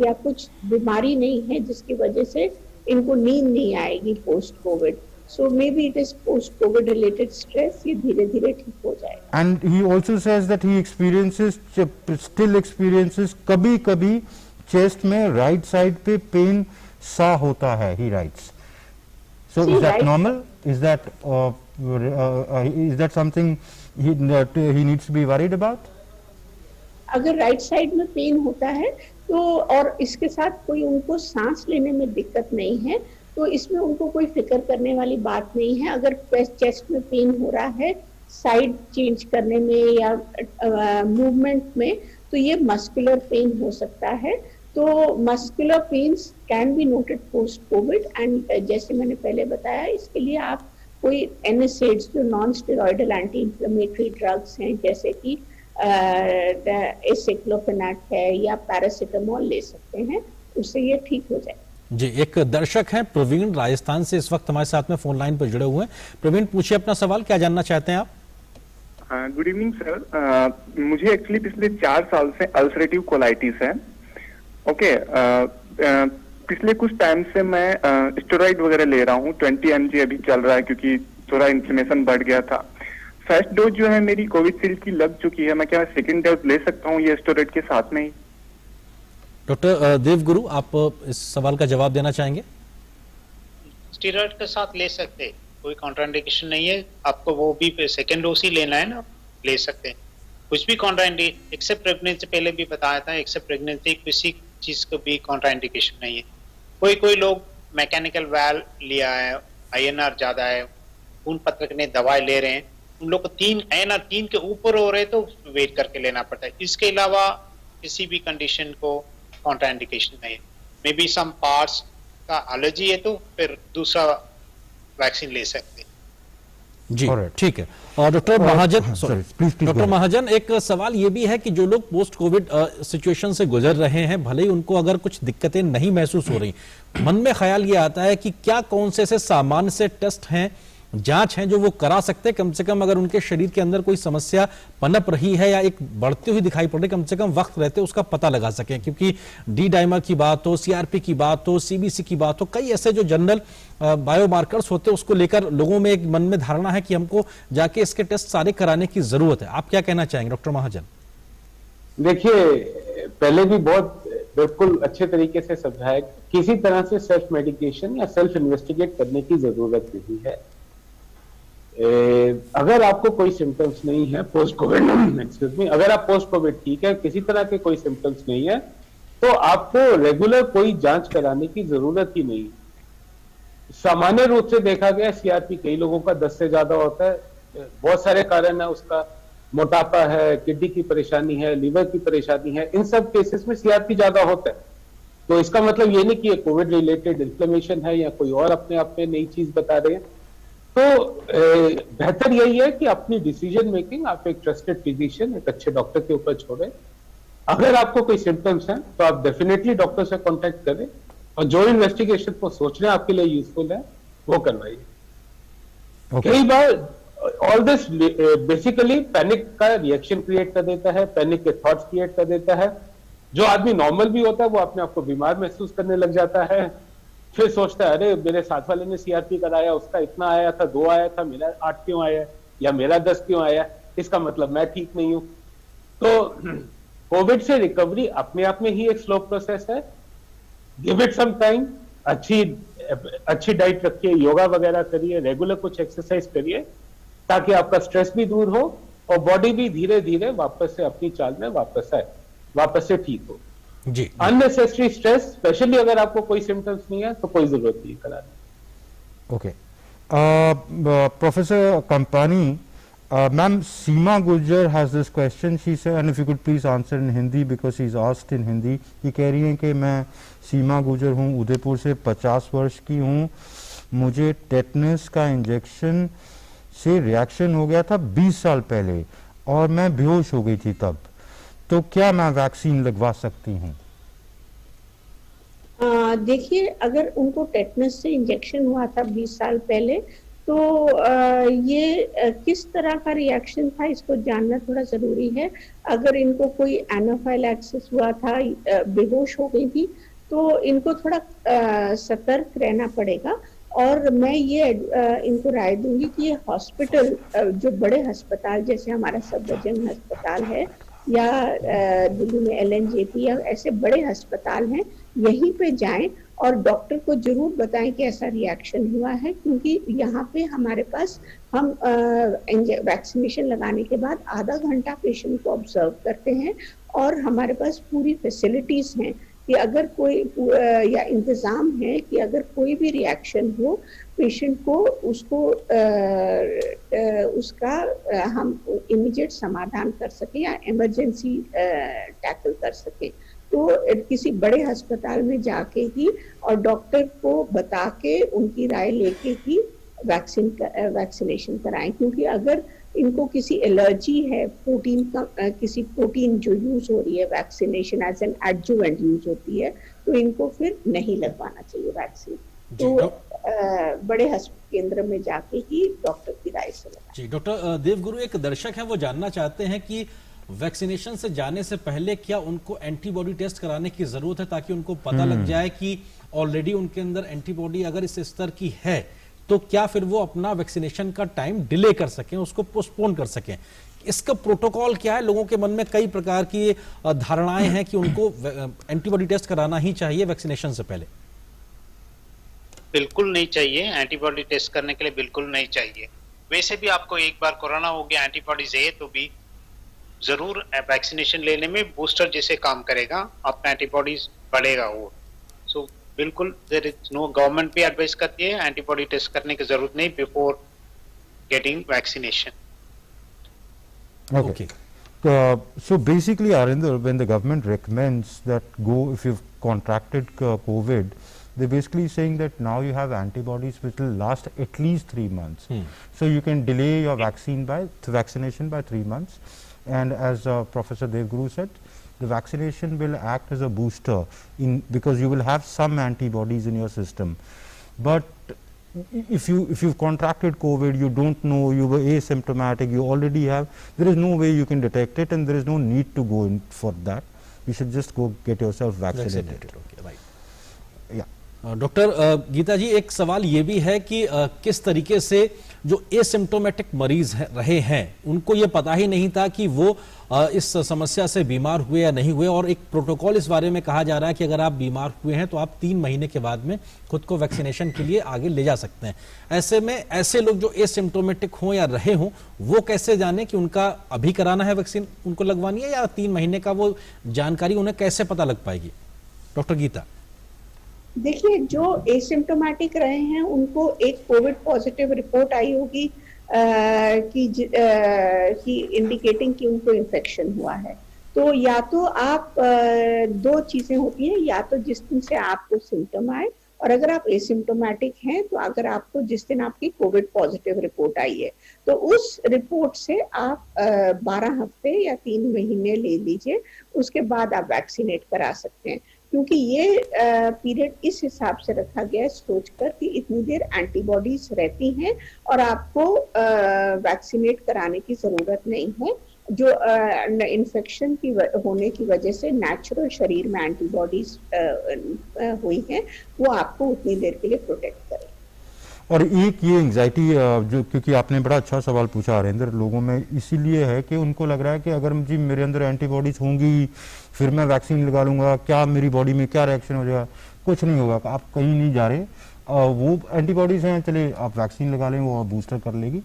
या कुछ बीमारी नहीं है जिसकी वजह से इनको नींद नहीं आएगी post Covid. So maybe it is post-COVID related stress. ये धीरे-धीरे ठीक हो जाएगा।
And he also says that he still experiences कभी-कभी chest में right side पे pain सा होता है, he writes. So is that normal? Is that something he needs to be worried about?
अगर राइट साइड में पेन होता है तो और इसके साथ कोई उनको सांस लेने में दिक्कत नहीं है तो इसमें उनको कोई फिक्र करने वाली बात नहीं है। अगर चेस्ट में पेन हो रहा है साइड चेंज करने में या मूवमेंट में तो ये मस्कुलर पेन हो सकता है। तो muscular pains can be noted post COVID and जैसे मैंने पहले बताया इसके लिए आप कोई NSAIDs जो non steroidal anti inflammatory drugs हैं जैसे कि एसिक्लोफेनेक है या पैरासिटामोल ले सकते हैं, उससे ये ठीक हो जाए।
जी, एक दर्शक हैं प्रवीण राजस्थान से इस वक्त हमारे साथ में फोन लाइन पर जुड़े हुए हैं। प्रवीण पूछिए अपना सवाल, क्या जानना चाहते हैं आप?
गुड इवनिंग सर, मुझे एक्चुअली पिछले 4 साल से अल्सरेटिव कोलाइटिस है। ओके, पिछले कुछ टाइम से मैं स्टेरॉइड वगैरह ले रहा हूँ, 20 mg अभी चल रहा है क्योंकि थोड़ा इन्फ्लेमेशन बढ़ गया था। फर्स्ट डोज जो है मेरी कोविशील्ड की लग चुकी है, मैं क्या सेकंड डोज ले सकता हूँ ये स्टेरॉइड के साथ में ही?
डॉक्टर देवगुरु, आप इस सवाल का जवाब देना चाहेंगे?
स्टेरॉइड के साथ ले सकते हैं, कोई कॉन्ट्राइंडिकेशन नहीं है। आपको वो भी सेकेंड डोज ही लेना है ना, ले सकते हैं। कुछ भी कॉन्ट्राइंडिकेशन एक्सेप्ट प्रेगनेंसी, पहले भी बताया था, एक्सेप्ट प्रेगनेंसी किसी चीज को भी कॉन्ट्राइंडिकेशन नहीं है। कोई लोग मैकेनिकल वाल्व लिया है, INR ज्यादा है, खून पत्रक ने दवाई ले रहे हैं, उन लोग को 3 INR 3 के ऊपर हो रहे तो वेट करके लेना पड़ता है। इसके अलावा किसी भी कंडीशन को कॉन्ट्राइंडिकेशन नहीं है। मे बी सम पार्ट्स का एलर्जी है तो फिर दूसरा वैक्सीन ले सकते हैं।
जी ठीक है। और डॉक्टर महाजन, डॉक्टर महाजन, एक सवाल ये भी है कि जो लोग पोस्ट कोविड सिचुएशन से गुजर रहे हैं, भले ही उनको अगर कुछ दिक्कतें नहीं महसूस हो रही, मन में ख्याल ये आता है कि क्या कौन से ऐसे सामान्य से टेस्ट हैं, जांच हैं जो वो करा सकते हैं, कम से कम अगर उनके शरीर के अंदर कोई समस्या पनप रही है या एक बढ़ती हुई दिखाई पड़ रही, कम से कम वक्त रहते उसका पता लगा सकें। क्योंकि डी डाइमर की बात हो, CRP की बात हो, CBC की बात हो, कई ऐसे जो जनरल बायोमार्कर्स होते हैं उसको लेकर लोगों में एक मन में धारणा है कि हमको जाके इसके टेस्ट सारे कराने की जरूरत है। आप क्या कहना चाहेंगे डॉक्टर महाजन?
देखिए, पहले भी बहुत बिल्कुल अच्छे तरीके से समझाया, किसी तरह से सेल्फ मेडिकेशन या सेल्फ इन्वेस्टिगेट करने की जरूरत नहीं है। अगर आपको कोई सिम्टम्स नहीं है पोस्ट कोविड, एक्सक्यूज मी, अगर आप पोस्ट कोविड ठीक है, किसी तरह के कोई सिम्टम्स नहीं है, तो आपको रेगुलर कोई जांच कराने की जरूरत ही नहीं। सामान्य रूप से देखा गया CRP कई लोगों का 10 से ज्यादा होता है, बहुत सारे कारण है उसका, मोटापा है, किडनी की परेशानी है, लीवर की परेशानी है, इन सब केसेस में CRP ज्यादा होता है। तो इसका मतलब ये नहीं कि कोविड रिलेटेड इन्फ्लेमेशन है या कोई और अपने आप में नई चीज बता रहे हैं। तो बेहतर यही है कि अपनी डिसीजन मेकिंग आप एक ट्रस्टेड फिजिशियन, एक अच्छे डॉक्टर के ऊपर छोड़ें। अगर आपको कोई सिम्टम्स हैं तो आप डेफिनेटली डॉक्टर से कांटेक्ट करें और जो इन्वेस्टिगेशन को सोच रहे हैं आपके लिए यूजफुल है वो करवाइए। कई बार ऑल दिस बेसिकली पैनिक का रिएक्शन क्रिएट कर देता है, पैनिक के थॉट्स क्रिएट कर देता है। जो आदमी नॉर्मल भी होता है वो अपने आप को बीमार महसूस करने लग जाता है, फिर सोचता है अरे मेरे साथ वाले ने CRP कराया, उसका इतना आया था, 2 आया था, मेरा 8 क्यों आया या मेरा 10 क्यों आया, इसका मतलब मैं ठीक नहीं हूं। तो कोविड से रिकवरी अपने आप में ही एक स्लो प्रोसेस है। गिव इट सम टाइम, अच्छी डाइट रखिए, योगा वगैरह करिए, रेगुलर कुछ एक्सरसाइज करिए ताकि आपका स्ट्रेस भी दूर हो और बॉडी भी धीरे धीरे वापस से अपनी चाल में वापस आए, वापस से ठीक हो। जी, अननेसेसरी स्ट्रेस, स्पेशली अगर आपको कोई सिम्टम्स नहीं है तो कोई जरूरत नहीं कराने।
Okay, professor company, ma'am, Seema Gurjar has this question, she said, and if you could please answer in Hindi because she is asked in Hindi. ये कह रही हैं कि मैं सीमा गुर्जर हूँ, उदयपुर से, 50 वर्ष की हूँ, मुझे टेटनस का इंजेक्शन से रिएक्शन हो गया था 20 साल पहले और मैं बेहोश हो गई थी तब, तो क्या मैं वैक्सीन लगवा सकती हूँ?
देखिए, अगर उनको टेटनस से इंजेक्शन हुआ था 20 साल पहले, तो ये किस तरह का रिएक्शन था इसको जानना थोड़ा जरूरी है। अगर इनको कोई एनाफाइलैक्सिस हुआ था, बेहोश हो गई थी, तो इनको थोड़ा सतर्क रहना पड़ेगा। और मैं ये इनको राय दूंगी कि ये हॉस्पिटल, जो बड़े अस्पताल जैसे हमारा सफदरजंग अस्पताल है या दिल्ली में LNJP या ऐसे बड़े अस्पताल हैं, यहीं पे जाएं और डॉक्टर को जरूर बताएं कि ऐसा रिएक्शन हुआ है, क्योंकि यहाँ पे हमारे पास हम वैक्सीनेशन लगाने के बाद आधा घंटा पेशेंट को ऑब्जर्व करते हैं और हमारे पास पूरी फैसिलिटीज हैं कि अगर कोई या इंतजाम है कि अगर कोई भी रिएक्शन हो पेशेंट को उसका हम इमीडिएट समाधान कर सके या इमरजेंसी टैकल कर सके। तो किसी बड़े अस्पताल में जाके ही और डॉक्टर को बता के उनकी राय लेके ही वैक्सीनेशन कराएं, क्योंकि अगर इनको किसी एलर्जी है प्रोटीन का, किसी प्रोटीन जो यूज हो रही है vaccination as an adjuvant use होती है, तो इनको फिर नहीं लगवाना चाहिए वैक्सीन। तो बड़े केंद्र में जाके ही डॉक्टर की राय से लगाएं।
जी डॉक्टर देवगुरु, एक दर्शक है वो जानना चाहते हैं कि वैक्सीनेशन से जाने से पहले क्या उनको एंटीबॉडी टेस्ट कराने की जरूरत है, ताकि उनको पता लग जाए कि ऑलरेडी उनके अंदर एंटीबॉडी अगर इस स्तर की है तो क्या फिर वो अपना वैक्सीनेशन का टाइम डिले कर सकें, उसको पोस्टपोन कर सकें। इसका प्रोटोकॉल क्या है? लोगों के मन में कई प्रकार की धारणाएं हैं कि उनको एंटीबॉडी टेस्ट कराना ही चाहिए वैक्सीनेशन से पहले।
बिल्कुल नहीं चाहिए, एंटीबॉडी टेस्ट करने के लिए बिल्कुल नहीं चाहिए। वैसे भी आपको एक बार कोरोना हो गया, एंटीबॉडीज है तो भी जरूर वैक्सीनेशन लेने में बूस्टर जैसे काम करेगा, आपका एंटीबॉडीज बढ़ेगा वो। सो बिल्कुल देयर इज नो, गवर्नमेंट भी एडवाइस करती है एंटीबॉडी टेस्ट करने की जरूरत नहीं before getting vaccination.
Okay. So basically, Arinder, when the government recommends that if you've contracted COVID, they're basically saying that now you have antibodies which will last at least 3 months. So you can delay your vaccination by 3 months. And as Professor Devguru said, the vaccination will act as a booster because you will have some antibodies in your system. But if you've contracted COVID, you don't know, you were asymptomatic, you already have, there is no way you can detect it, and there is no need to go in for that. You should just go get yourself vaccinated.
Okay, right.
Yeah.
Doctor Geeta ji, एक सवाल ये भी है कि किस तरीके से जो एसिम्प्टोमेटिक मरीज रहे हैं उनको ये पता ही नहीं था कि वो इस समस्या से बीमार हुए या नहीं हुए, और एक प्रोटोकॉल इस बारे में कहा जा रहा है कि अगर आप बीमार हुए हैं तो आप 3 महीने के बाद में खुद को वैक्सीनेशन के लिए आगे ले जा सकते हैं। ऐसे में ऐसे लोग जो एसिम्प्टोमेटिक हों या रहे हों, वो कैसे जाने कि उनका अभी कराना है वैक्सीन, उनको लगवानी है, या 3 महीने का वो जानकारी उन्हें कैसे पता लग पाएगी? डॉक्टर गीता।
देखिए, जो एसिम्प्टोमेटिक रहे हैं उनको एक कोविड पॉजिटिव रिपोर्ट आई होगी कि इंडिकेटिंग कि उनको इन्फेक्शन हुआ है। तो या तो आप 2 चीजें होती हैं, या तो जिस दिन से आपको सिम्टम आए, और अगर आप एसिम्प्टोमेटिक हैं तो अगर आपको जिस दिन आपकी कोविड पॉजिटिव रिपोर्ट आई है तो उस रिपोर्ट से आप 12 हफ्ते या 3 महीने ले लीजिए, उसके बाद आप वैक्सीनेट करा सकते हैं। क्योंकि ये पीरियड इस हिसाब से रखा गया है सोचकर कि इतनी देर एंटीबॉडीज रहती हैं और आपको वैक्सीनेट कराने की जरूरत नहीं है। जो इन्फेक्शन की होने की वजह से नेचुरल शरीर में एंटीबॉडीज हुई हैं, वो आपको उतनी देर के लिए प्रोटेक्ट करें।
और एक ये एंग्जाइटी जो, क्योंकि आपने बड़ा अच्छा सवाल पूछा हरेंद्र, लोगों में इसीलिए है कि उनको लग रहा है कि अगर जी मेरे अंदर एंटीबॉडीज होंगी फिर मैं वैक्सीन लगा लूंगा, क्या मेरी बॉडी में क्या रिएक्शन हो जाएगा? कुछ नहीं होगा, आप कहीं नहीं जा रहे, वो एंटीबॉडीज हैं, चले आप वैक्सीन लगा लें, वो बूस्टर कर लेगी।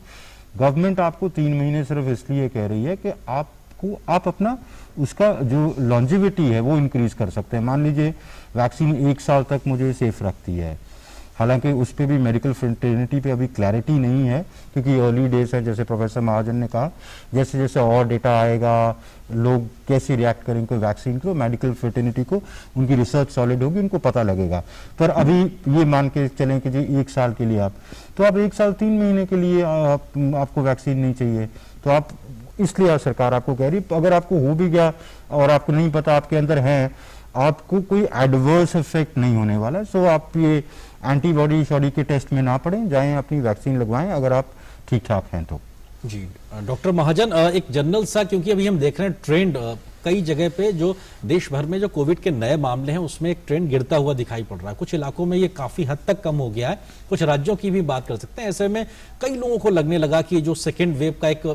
गवर्नमेंट आपको 3 महीने सिर्फ इसलिए कह रही है कि आप अपना उसका जो लॉन्जिविटी है वो इंक्रीज कर सकते हैं। मान लीजिए वैक्सीन 1 साल तक मुझे सेफ रखती है, हालांकि उस पर भी मेडिकल फ्रेटर्निटी पे अभी क्लैरिटी नहीं है, क्योंकि अर्ली डेज है। जैसे प्रोफेसर महाजन ने कहा, जैसे जैसे और डेटा आएगा, लोग कैसे रिएक्ट करेंगे वैक्सीन को, मेडिकल फ्रेटर्निटी को, उनकी रिसर्च सॉलिड होगी, उनको पता लगेगा। पर अभी ये मान के चलें कि जी 1 साल के लिए तो आप 1 साल 3 महीने के लिए आपको वैक्सीन नहीं चाहिए, तो आप इसलिए सरकार आपको कह रही, अगर आपको हो भी गया और आपको नहीं पता आपके अंदर है, आपको कोई एडवर्स इफेक्ट नहीं होने वाला। सो आप ये एंटीबॉडी शॉडी के टेस्ट में ना पड़ें, जाएं अपनी वैक्सीन लगवाएं अगर आप ठीक ठाक हैं तो।
जी डॉक्टर महाजन, एक जनरल सा, क्योंकि अभी हम देख रहे हैं ट्रेंड कई जगह पे जो देश भर में जो कोविड के नए मामले हैं उसमें एक ट्रेंड गिरता हुआ दिखाई पड़ रहा है। कुछ इलाकों में ये काफी हद तक कम हो गया है, कुछ राज्यों की भी बात कर सकते हैं। ऐसे में कई लोगों को लगने लगा कि जो सेकेंड वेव का एक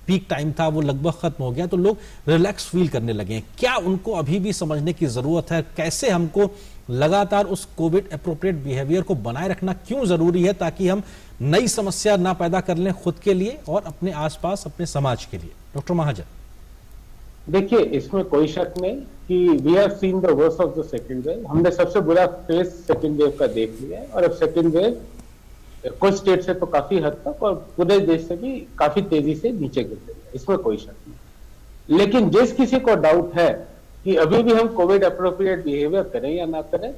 पीक टाइम था वो लगभग खत्म हो गया, तो लोग रिलैक्स फील करने लगे हैं। क्या उनको अभी भी समझने की जरूरत है, कैसे हमको लगातार उस कोविड एप्रोप्रिएट बिहेवियर को बनाए रखना क्यों जरूरी है, ताकि हम नई समस्या ना पैदा कर लें खुद के लिए और अपने आसपास अपने समाज के लिए? डॉक्टर महाजन,
देखिए, इसमें कोई शक नहीं कि we have seen the worst of the second wave. हमने सबसे बुरा फेस सेकंड वेव का देख लिया है, और अब सेकंड वेव कुछ स्टेट से तो काफी हद तक और पूरे देश से भी काफी तेजी से नीचे गिर रही है, इसमें कोई शक नहीं। लेकिन जिस किसी को डाउट है कि अभी भी हम कोविड एप्रोप्रिएट बिहेवियर करें या ना करें,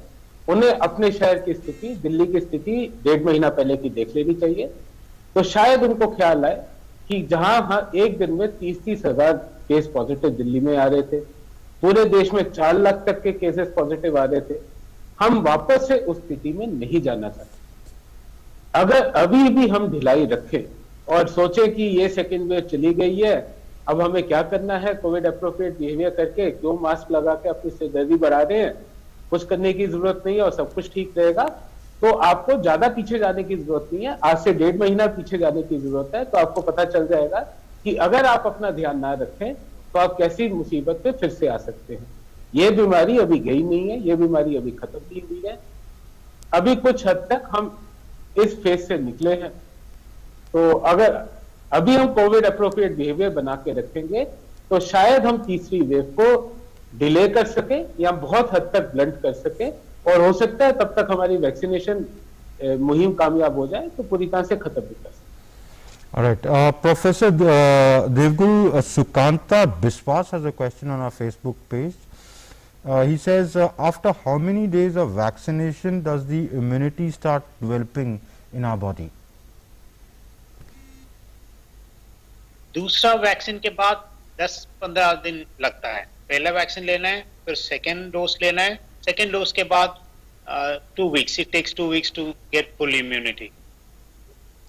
उन्हें अपने शहर की स्थिति, दिल्ली की स्थिति 1.5 महीना पहले की देख लेनी चाहिए। तो शायद उनको ख्याल आए कि जहां एक दिन में 30-30 हजार केस पॉजिटिव दिल्ली में आ रहे थे, पूरे देश में 4 लाख तक के केसेस पॉजिटिव आ रहे थे, हम वापस से उस स्थिति में नहीं जाना चाहते। अगर अभी भी हम ढिलाई रखें और सोचें कि ये सेकेंड वेव चली गई है, अब हमें क्या करना है, कोविड एप्रोप्रिएट बिहेवियर करके क्यों मास्क लगा के अपनी सिरदर्दी बढ़ा रहे हैं, कुछ करने की जरूरत नहीं है और सब कुछ ठीक रहेगा, तो आपको ज्यादा पीछे जाने की जरूरत नहीं है। आज से 1.5 महीना पीछे जाने की जरूरत है, तो आपको पता चल जाएगा कि अगर आप अपना ध्यान ना रखें तो आप कैसी मुसीबत पे फिर से आ सकते हैं। ये बीमारी अभी गई नहीं है, ये बीमारी अभी खत्म नहीं हुई है, अभी कुछ हद तक हम इस फेज से निकले हैं। तो अगर अभी हम कोविड एप्रोप्रिएट बिहेवियर बना के रखेंगे तो शायद हम तीसरी वेव को डिले कर सके या बहुत हद तक ब्लंट कर सके, और हो सकता है तब तक हमारी वैक्सीनेशन मुहिम कामयाब हो जाए तो पूरी तरह से खत्म भी कर सके।
All right, Professor Devguru Sukanta Biswas has a question on our Facebook page. He says, after how many days of vaccination does the immunity start developing in our body?
दूसरा वैक्सीन के बाद 10-15 दिन लगता है। पहला वैक्सीन लेना है, फिर सेकेंड डोज लेना है, सेकेंड डोज के बाद 2 weeks, it takes 2 weeks to get full immunity.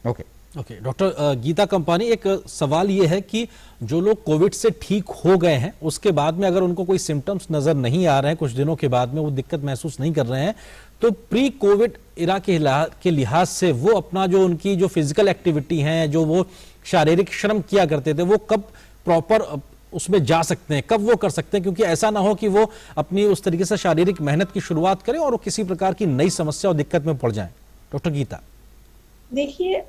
Okay doctor Geeta Kampani, एक सवाल ये है कि जो लोग कोविड से ठीक हो गए हैं उसके बाद में अगर उनको कोई सिम्टम्स नजर नहीं आ रहे हैं, कुछ दिनों के बाद में वो दिक्कत महसूस नहीं कर रहे हैं, तो प्री कोविड इरा के लिहाज से वो अपना जो उनकी जो फिजिकल एक्टिविटी है, जो वो शारीरिक श्रम किया करते थे, वो कब प्रॉपर उसमें जा सकते हैं, कब वो कर सकते हैं? क्योंकि ऐसा ना हो कि वो अपनी उस तरीके से शारीरिक मेहनत की शुरुआत करें और वो किसी प्रकार की नई समस्या और दिक्कत में पड़ जाएं। डॉक्टर गीता,
देखिए,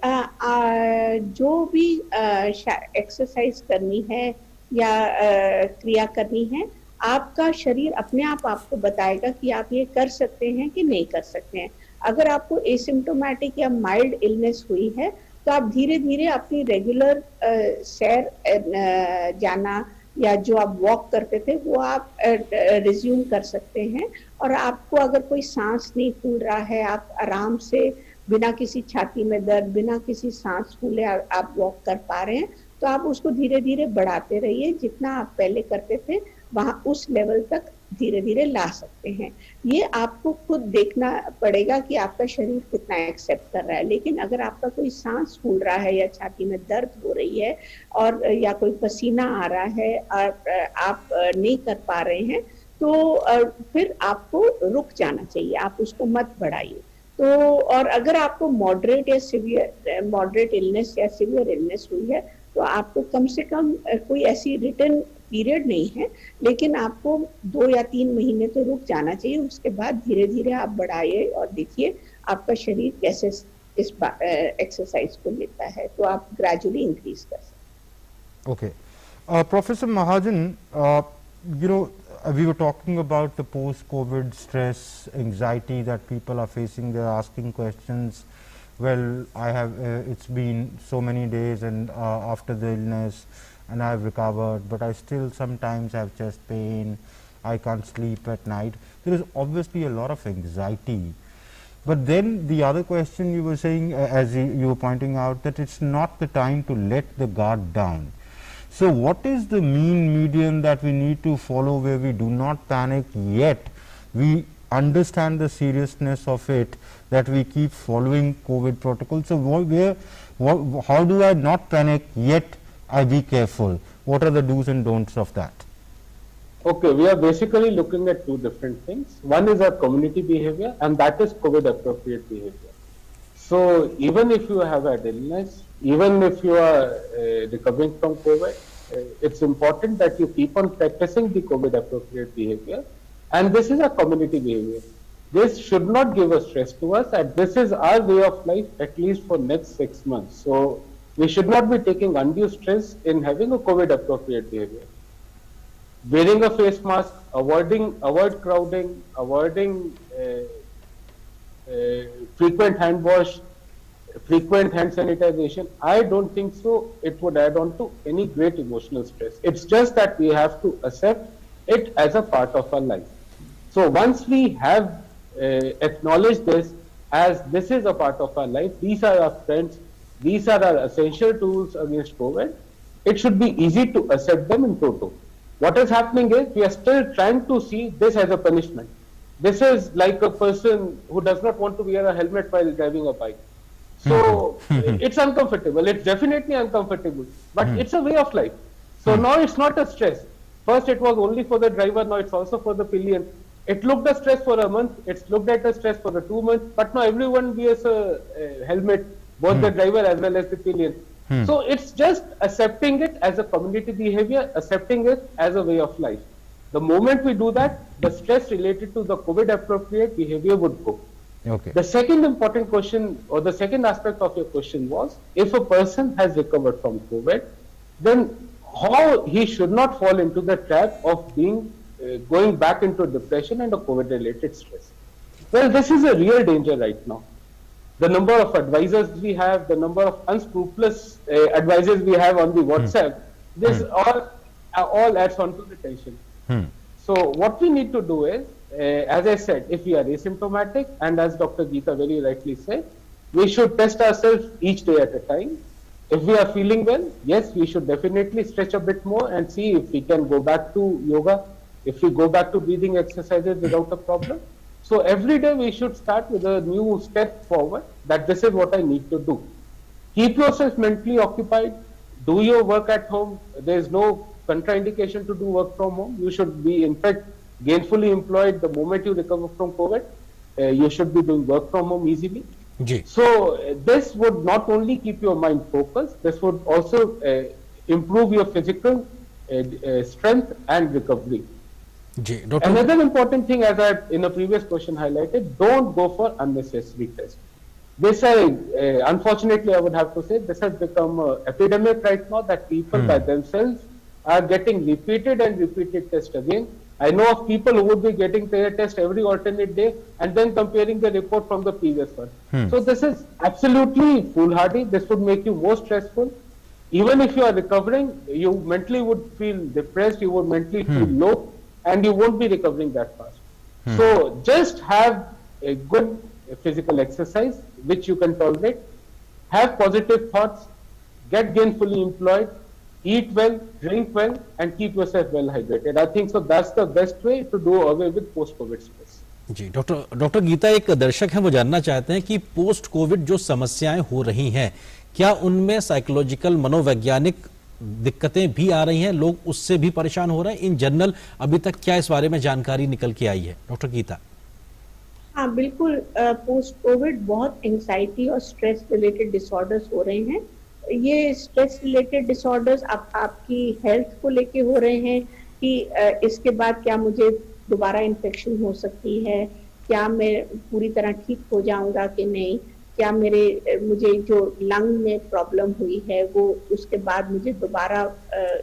जो भी एक्सरसाइज करनी है या क्रिया करनी है, आपका शरीर अपने आप आपको बताएगा कि आप ये कर सकते हैं कि नहीं कर सकते हैं। अगर आपको एसिम्प्टोमेटिक या माइल्ड इलनेस हुई है तो आप धीरे धीरे अपनी रेगुलर सैर जाना या जो आप वॉक करते थे वो आप रिज्यूम कर सकते हैं। और आपको अगर कोई सांस नहीं फूल रहा है, आप आराम से बिना किसी छाती में दर्द, बिना किसी सांस फूले आप वॉक कर पा रहे हैं, तो आप उसको धीरे धीरे बढ़ाते रहिए। जितना आप पहले करते थे वहां उस लेवल तक धीरे धीरे ला सकते हैं। ये आपको खुद देखना पड़ेगा कि आपका शरीर कितना एक्सेप्ट कर रहा है। लेकिन अगर आपका कोई सांस फूल रहा है या छाती में दर्द हो रही है और या कोई पसीना आ रहा है और आप नहीं कर पा रहे हैं, तो फिर आपको रुक जाना चाहिए, आप उसको मत बढ़ाइए। तो और अगर आपको मॉडरेट इलनेस या सीवियर इलनेस हुई है तो आपको कम से कम कोई ऐसी रिटर्न पीरियड नहीं है, लेकिन आपको 2 या 3 महीने तो रुक जाना चाहिए। उसके बाद धीरे धीरे आप बढ़ाइए और देखिए आपका शरीर कैसे इस एक्सरसाइज को लेता है, तो आप ग्रेजुअली इंक्रीज कर सकते हैं।
Okay, Professor Mahajan, we were talking about the post-COVID stress, anxiety that people are facing. They're asking questions. Well, I have, it's been so many days and after the illness, and I've recovered, but I still sometimes have chest pain. I can't sleep at night. There is obviously a lot of anxiety. But then the other question you were saying, as you were pointing out, that it's not the time to let the guard down. So what is the mean median that we need to follow, where we do not panic yet we understand the seriousness of it, that we keep following COVID protocols? So how do I not panic yet I be careful? What are the do's and don'ts of that?
Okay, we are basically looking at two different things. One is our community behavior, and that is COVID appropriate behavior. So even if you have had illness, even if you are recovering from COVID, it's important that you keep on practicing the COVID appropriate behavior. And this is a community behavior. This should not give a stress to us, and this is our way of life at least for next 6 months. So we should not be taking undue stress in having a COVID appropriate behavior. Wearing a face mask, avoid crowding, avoiding frequent hand wash, frequent hand sanitization, I don't think so it would add on to any great emotional stress. It's just that we have to accept it as a part of our life. So once we have acknowledged this as this is a part of our life, these are our friends, these are our essential tools against COVID, it should be easy to accept them in toto. What is happening is we are still trying to see this as a punishment. This is like a person who does not want to wear a helmet while driving a bike. So it's uncomfortable. It's definitely uncomfortable, but it's a way of life. So now it's not a stress. First it was only for the driver, now it's also for the pillion. It looked a stress for a month, it's looked at a stress for the 2 months, but now everyone wears a helmet, both the driver as well as the pillion. So it's just accepting it as a community behavior, accepting it as a way of life. The moment we do that, the stress related to the COVID appropriate behavior would go.
Okay.
The second important question, or the second aspect of your question was, if a person has recovered from COVID, then how he should not fall into the trap of being going back into depression and a COVID related stress. Well, this is a real danger right now. The number of advisors we have, the number of unscrupulous advisors we have on the WhatsApp, this all adds on to the tension. So what we need to do is, as I said, if we are asymptomatic, and as Dr. Geeta very rightly said, we should test ourselves each day at a time. If we are feeling well, yes, we should definitely stretch a bit more and see if we can go back to yoga, if we go back to breathing exercises without a problem. So every day we should start with a new step forward, that this is what I need to do. Keep yourself mentally occupied, do your work at home. There is no contraindication to do work from home. You should be, in fact, gainfully employed the moment you recover from COVID. You should be doing work from home easily. So this would not only keep your mind focused, this would also improve your physical strength and recovery. Another important thing, as I in a previous question highlighted, don't go for unnecessary tests. This, unfortunately, I would have to say, this has become an epidemic right now, that people by themselves are getting repeated and repeated tests again. I know of people who would be getting their test every alternate day and then comparing the report from the previous one. So this is absolutely foolhardy. This would make you more stressful. Even if you are recovering, you mentally would feel depressed, you would mentally feel low, and you won't be recovering that fast. So just have a good physical exercise which you can tolerate, have positive thoughts, get gainfully employed, eat well, drink well, and keep yourself well hydrated. I think so that's the best way to do away with post-COVID stress.
जी doctor Geeta, एक दर्शक हैं, वो जानना चाहते हैं कि post Covid जो समस्याएं हो रही हैं, क्या उनमें साइकोलॉजिकल मनोवैज्ञानिक दिक्कतें भी आ रही हैं, लोग उससे भी परेशान हो रहे हैं? इन जनरल अभी तक क्या इस बारे में जानकारी निकल के आई है, डॉक्टर गीता?
हाँ बिल्कुल, पोस्ट कोविड बहुत एंजाइटी और स्ट्रेस रिलेटेड डिसऑर्डर्स हो रहे हैं. ये स्ट्रेस रिलेटेड डिसऑर्डर्स आपकी हेल्थ को लेके हो रहे हैं कि इसके बाद क्या मुझे दोबारा इन्फेक्शन हो सकती है, क्या मैं पूरी तरह ठीक हो जाऊंगा कि नहीं, क्या मुझे जो लंग में प्रॉब्लम हुई है वो उसके बाद मुझे दोबारा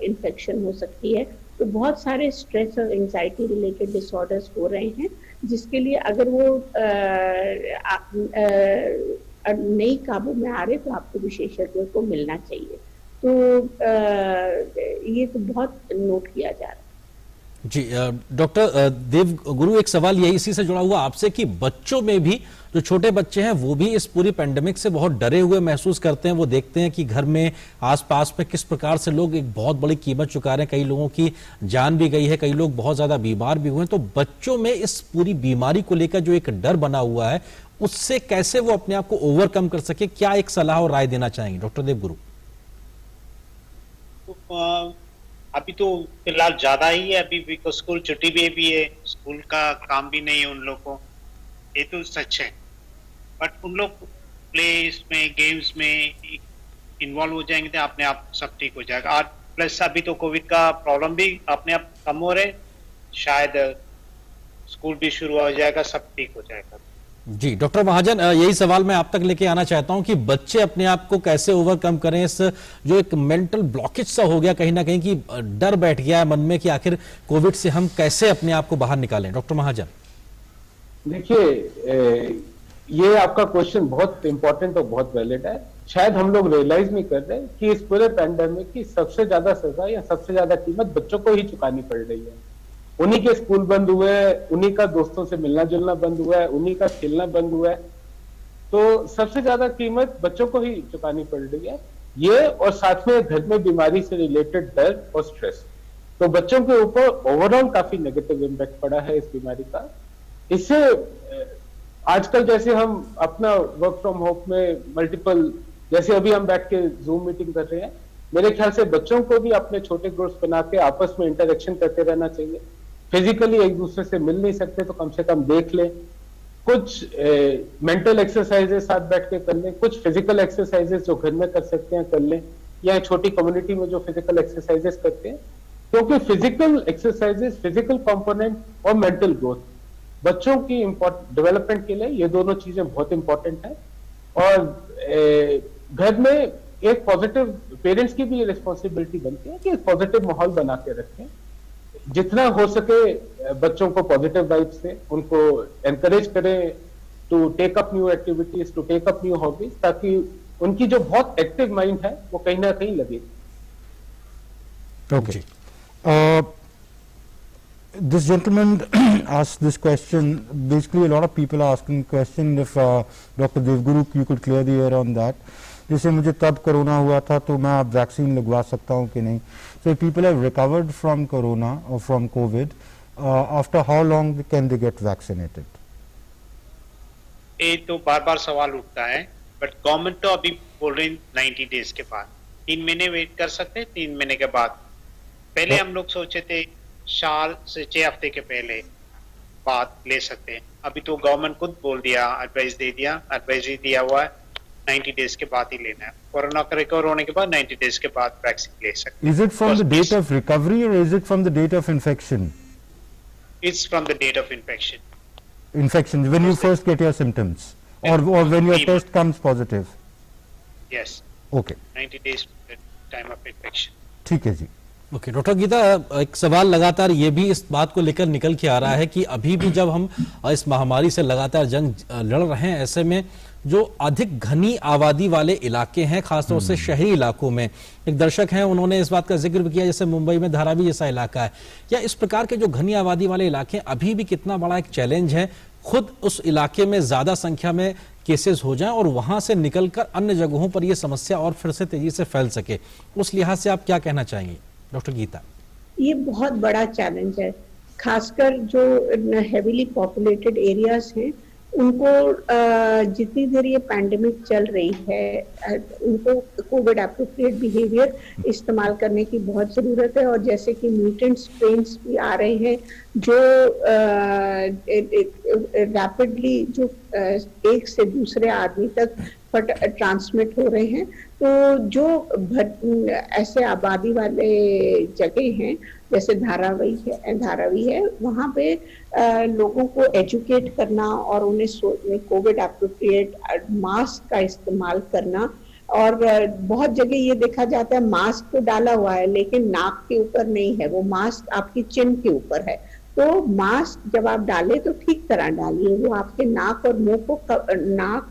इन्फेक्शन हो सकती है. तो बहुत सारे स्ट्रेस और एंजाइटी रिलेटेड डिसऑर्डर्स हो रहे हैं, जिसके लिए अगर वो नहीं काबू में आ रहे तो आपको विशेषज्ञों को मिलना चाहिए। तो ये तो बहुत नोट किया जा रहा है।
जी डॉक्टर देव गुरु, एक सवाल यही इसी से जुड़ा हुआ आपसे कि बच्चों में भी, जो छोटे बच्चे हैं वो भी इस पूरी पेंडेमिक से बहुत डरे हुए महसूस करते हैं। वो देखते हैं कि घर में आसपास में किस प्रकार से लोग एक बहुत बड़ी कीमत चुका रहे हैं, कई लोगों की जान भी गई है, कई लोग बहुत ज्यादा बीमार भी हुए हैं। तो बच्चों में इस पूरी बीमारी को लेकर जो एक डर बना हुआ है, उससे कैसे वो अपने आप को ओवरकम कर सके, क्या एक सलाह और राय देना चाहेंगे डॉक्टर देव गुरु?
अभी तो फिलहाल ज्यादा ही है, अभी बिकॉज स्कूल छुट्टी भी है, स्कूल का काम भी नहीं है उन लोग को, ये तो सच है। बट उन लोग प्ले में, गेम्स में इन्वॉल्व हो जाएंगे तो अपने आप सब ठीक हो जाएगा। और प्लस अभी तो कोविड का प्रॉब्लम भी अपने आप कम हो रहे, शायद स्कूल भी शुरू हो जाएगा, सब ठीक हो जाएगा।
जी डॉक्टर महाजन, यही सवाल मैं आप तक लेके आना चाहता हूं कि बच्चे अपने आप को कैसे ओवरकम करें इस जो एक मेंटल ब्लॉकेज सा हो गया कहीं ना कहीं, कि डर बैठ गया है मन में कि आखिर कोविड से हम कैसे अपने आप को बाहर निकालें। डॉक्टर महाजन
देखिए, ये आपका क्वेश्चन बहुत इंपॉर्टेंट और बहुत वैलिड है। शायद हम लोग रियलाइज नहीं कर रहे कि इस पूरे पैंडेमिक की सबसे ज्यादा सजा या सबसे ज्यादा कीमत बच्चों को ही चुकानी पड़ रही है। उन्हीं के स्कूल बंद हुए, उन्हीं का दोस्तों से मिलना जुलना बंद हुआ है, उन्हीं का खेलना बंद हुआ है। तो सबसे ज्यादा कीमत बच्चों को ही चुकानी पड़ रही है ये, और साथ में घर में बीमारी से रिलेटेड डर और स्ट्रेस। तो बच्चों के ऊपर ओवरऑल काफी नेगेटिव इम्पैक्ट पड़ा है इस बीमारी का। इससे आजकल जैसे हम अपना वर्क फ्रॉम होम में मल्टीपल, जैसे अभी हम बैठ के जूम मीटिंग कर रहे हैं, मेरे ख्याल से बच्चों को भी अपने छोटे ग्रुप्स बना के आपस में इंटरेक्शन करते रहना चाहिए। फिजिकली एक दूसरे से मिल नहीं सकते तो कम से कम देख लें, कुछ मेंटल एक्सरसाइजेस साथ बैठ के कर लें, कुछ फिजिकल एक्सरसाइजेस जो घर में कर सकते हैं कर लें, या छोटी कम्युनिटी में जो फिजिकल एक्सरसाइजेस करते हैं। क्योंकि फिजिकल एक्सरसाइजेस, फिजिकल कंपोनेंट और मेंटल ग्रोथ बच्चों की डेवलपमेंट के लिए ये दोनों चीजें बहुत इंपॉर्टेंट है। और घर में एक पॉजिटिव, पेरेंट्स की भी ये रिस्पॉन्सिबिलिटी बनती है कि एक पॉजिटिव माहौल बना के रखें, जितना हो सके बच्चों को पॉजिटिव वाइब से उनको एनकरेज करें to take up new activities, to take up new hobbies, ताकि उनकी जो बहुत एक्टिव माइंड है वो कहीं ना कहीं लगे।
Okay. This gentleman asked this question. Basically, a lot of people are asking the question if Dr. Devguru, you could clear the air on that. जैसे मुझे तब कोरोना हुआ था तो मैं अब वैक्सीन लगवा सकता हूँ कि नहीं? So people have recovered from corona or from COVID. After how long can they get vaccinated?
ये तो बार बार सवाल उठता है, बट गवर्नमेंट तो अभी बोल रही 90 डेज के बाद, 3 महीने वेट कर सकते हैं। 3 महीने के बाद, पहले हम लोग सोचे थे साल से 6 हफ्ते के पहले बाद ले सकते हैं। अभी तो गवर्नमेंट खुद बोल दिया, एडवाइजरी दिया हुआ है 90 डेज के बाद ही लेना है। कोरोना का रिकवर होने के बाद 90 डेज के बाद वैक्सीन ले सकते हैं।
Is it from the date of recovery or is it from the date of infection?
It's from the date of infection.
Infection, when you first get your symptoms or when your test comes positive?
Yes.
Okay.
90 days from the time of infection.
ठीक है जी।
Okay doctor Geeta, एक सवाल लगातार ये भी इस बात को लेकर निकल के आ रहा है कि अभी भी जब हम इस महामारी से लगातार जंग लड़ रहे हैं, ऐसे में जो अधिक घनी आबादी वाले इलाके हैं, खासतौर से शहरी इलाकों में, एक दर्शक हैं उन्होंने इस बात का जिक्र भी किया, जैसे मुंबई में धारावी जैसा इलाका है, या इस प्रकार के जो घनी आबादी वाले इलाके हैं, अभी भी कितना बड़ा एक चैलेंज है खुद उस इलाके में ज्यादा संख्या में केसेस हो जाएं और वहां से निकलकर अन्य जगहों पर यह समस्या और फिर से तेजी से फैल सके। उस लिहाज से आप क्या कहना चाहेंगे डॉक्टर गीता?
ये बहुत बड़ा चैलेंज है, खासकर जो हेवीली पॉपुलेटेड एरियाज हैं उनको जितनी देर ये पैंडेमिक चल रही है उनको कोविड एप्रोप्रिएट बिहेवियर इस्तेमाल करने की बहुत जरूरत है। और जैसे कि म्यूटेंट स्ट्रेन्स भी आ रहे हैं जो रैपिडली जो एक से दूसरे आदमी तक ट्रांसमिट हो रहे हैं, तो जो ऐसे आबादी वाले जगह हैं जैसे धारावी है वहाँ पे लोगों को एजुकेट करना और उन्हें कोविड एप्रोप्रिएट मास्क का इस्तेमाल करना और बहुत जगह ये देखा जाता है मास्क तो डाला हुआ है लेकिन नाक के ऊपर नहीं है, वो मास्क आपकी चिन के ऊपर है। तो मास्क जब आप डालें तो ठीक तरह डालिए, वो आपके नाक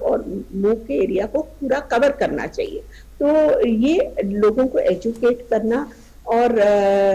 और मुंह के एरिया को पूरा कवर करना चाहिए। तो ये लोगों को एजुकेट करना और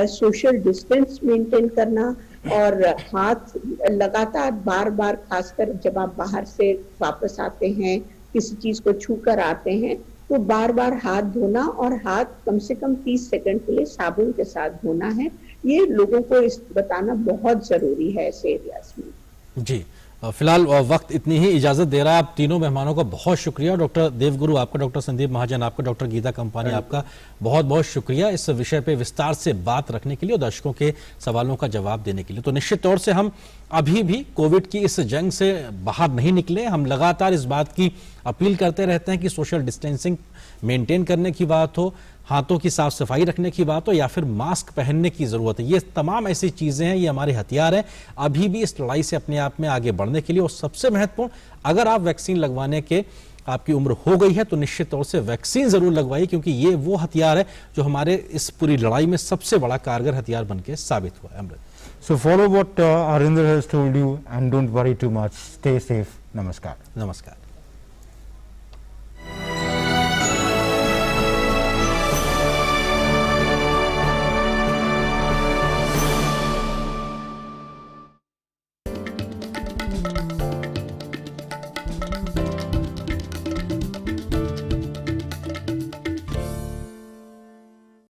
सोशल डिस्टेंस मेंटेन करना और हाथ लगातार बार बार, खासकर जब आप बाहर से वापस आते हैं, किसी चीज को छू कर आते हैं, तो बार बार हाथ धोना और हाथ कम से कम 30 सेकंड के लिए साबुन के साथ धोना है। ये लोगों को इस बताना बहुत जरूरी है ऐसे एरियाज में।
जी, फिलहाल वक्त इतनी ही इजाजत दे रहा है। आप तीनों मेहमानों का बहुत शुक्रिया, डॉक्टर देवगुरु आपका, डॉक्टर संदीप महाजन आपका, डॉक्टर गीता कंपानी आपका बहुत बहुत शुक्रिया इस विषय पे विस्तार से बात रखने के लिए और दर्शकों के सवालों का जवाब देने के लिए। तो निश्चित तौर से हम अभी भी कोविड की इस जंग से बाहर नहीं निकले। हम लगातार इस बात की अपील करते रहते हैं कि सोशल डिस्टेंसिंग मेंटेन करने की बात हो, हाथों की साफ सफाई रखने की बात हो या फिर मास्क पहनने की जरूरत है। ये तमाम ऐसी चीजें हैं, ये हमारे हथियार हैं अभी भी इस लड़ाई से अपने आप में आगे बढ़ने के लिए। और सबसे महत्वपूर्ण, अगर आप वैक्सीन लगवाने के आपकी उम्र हो गई है तो निश्चित तौर से वैक्सीन जरूर लगवाइए, क्योंकि ये वो हथियार है जो हमारे इस पूरी लड़ाई में सबसे बड़ा कारगर हथियार बन के साबित हुआ है। अमृत,
So follow what Arinder has told you and don't worry too much. Stay safe. Namaskar.
नमस्कार।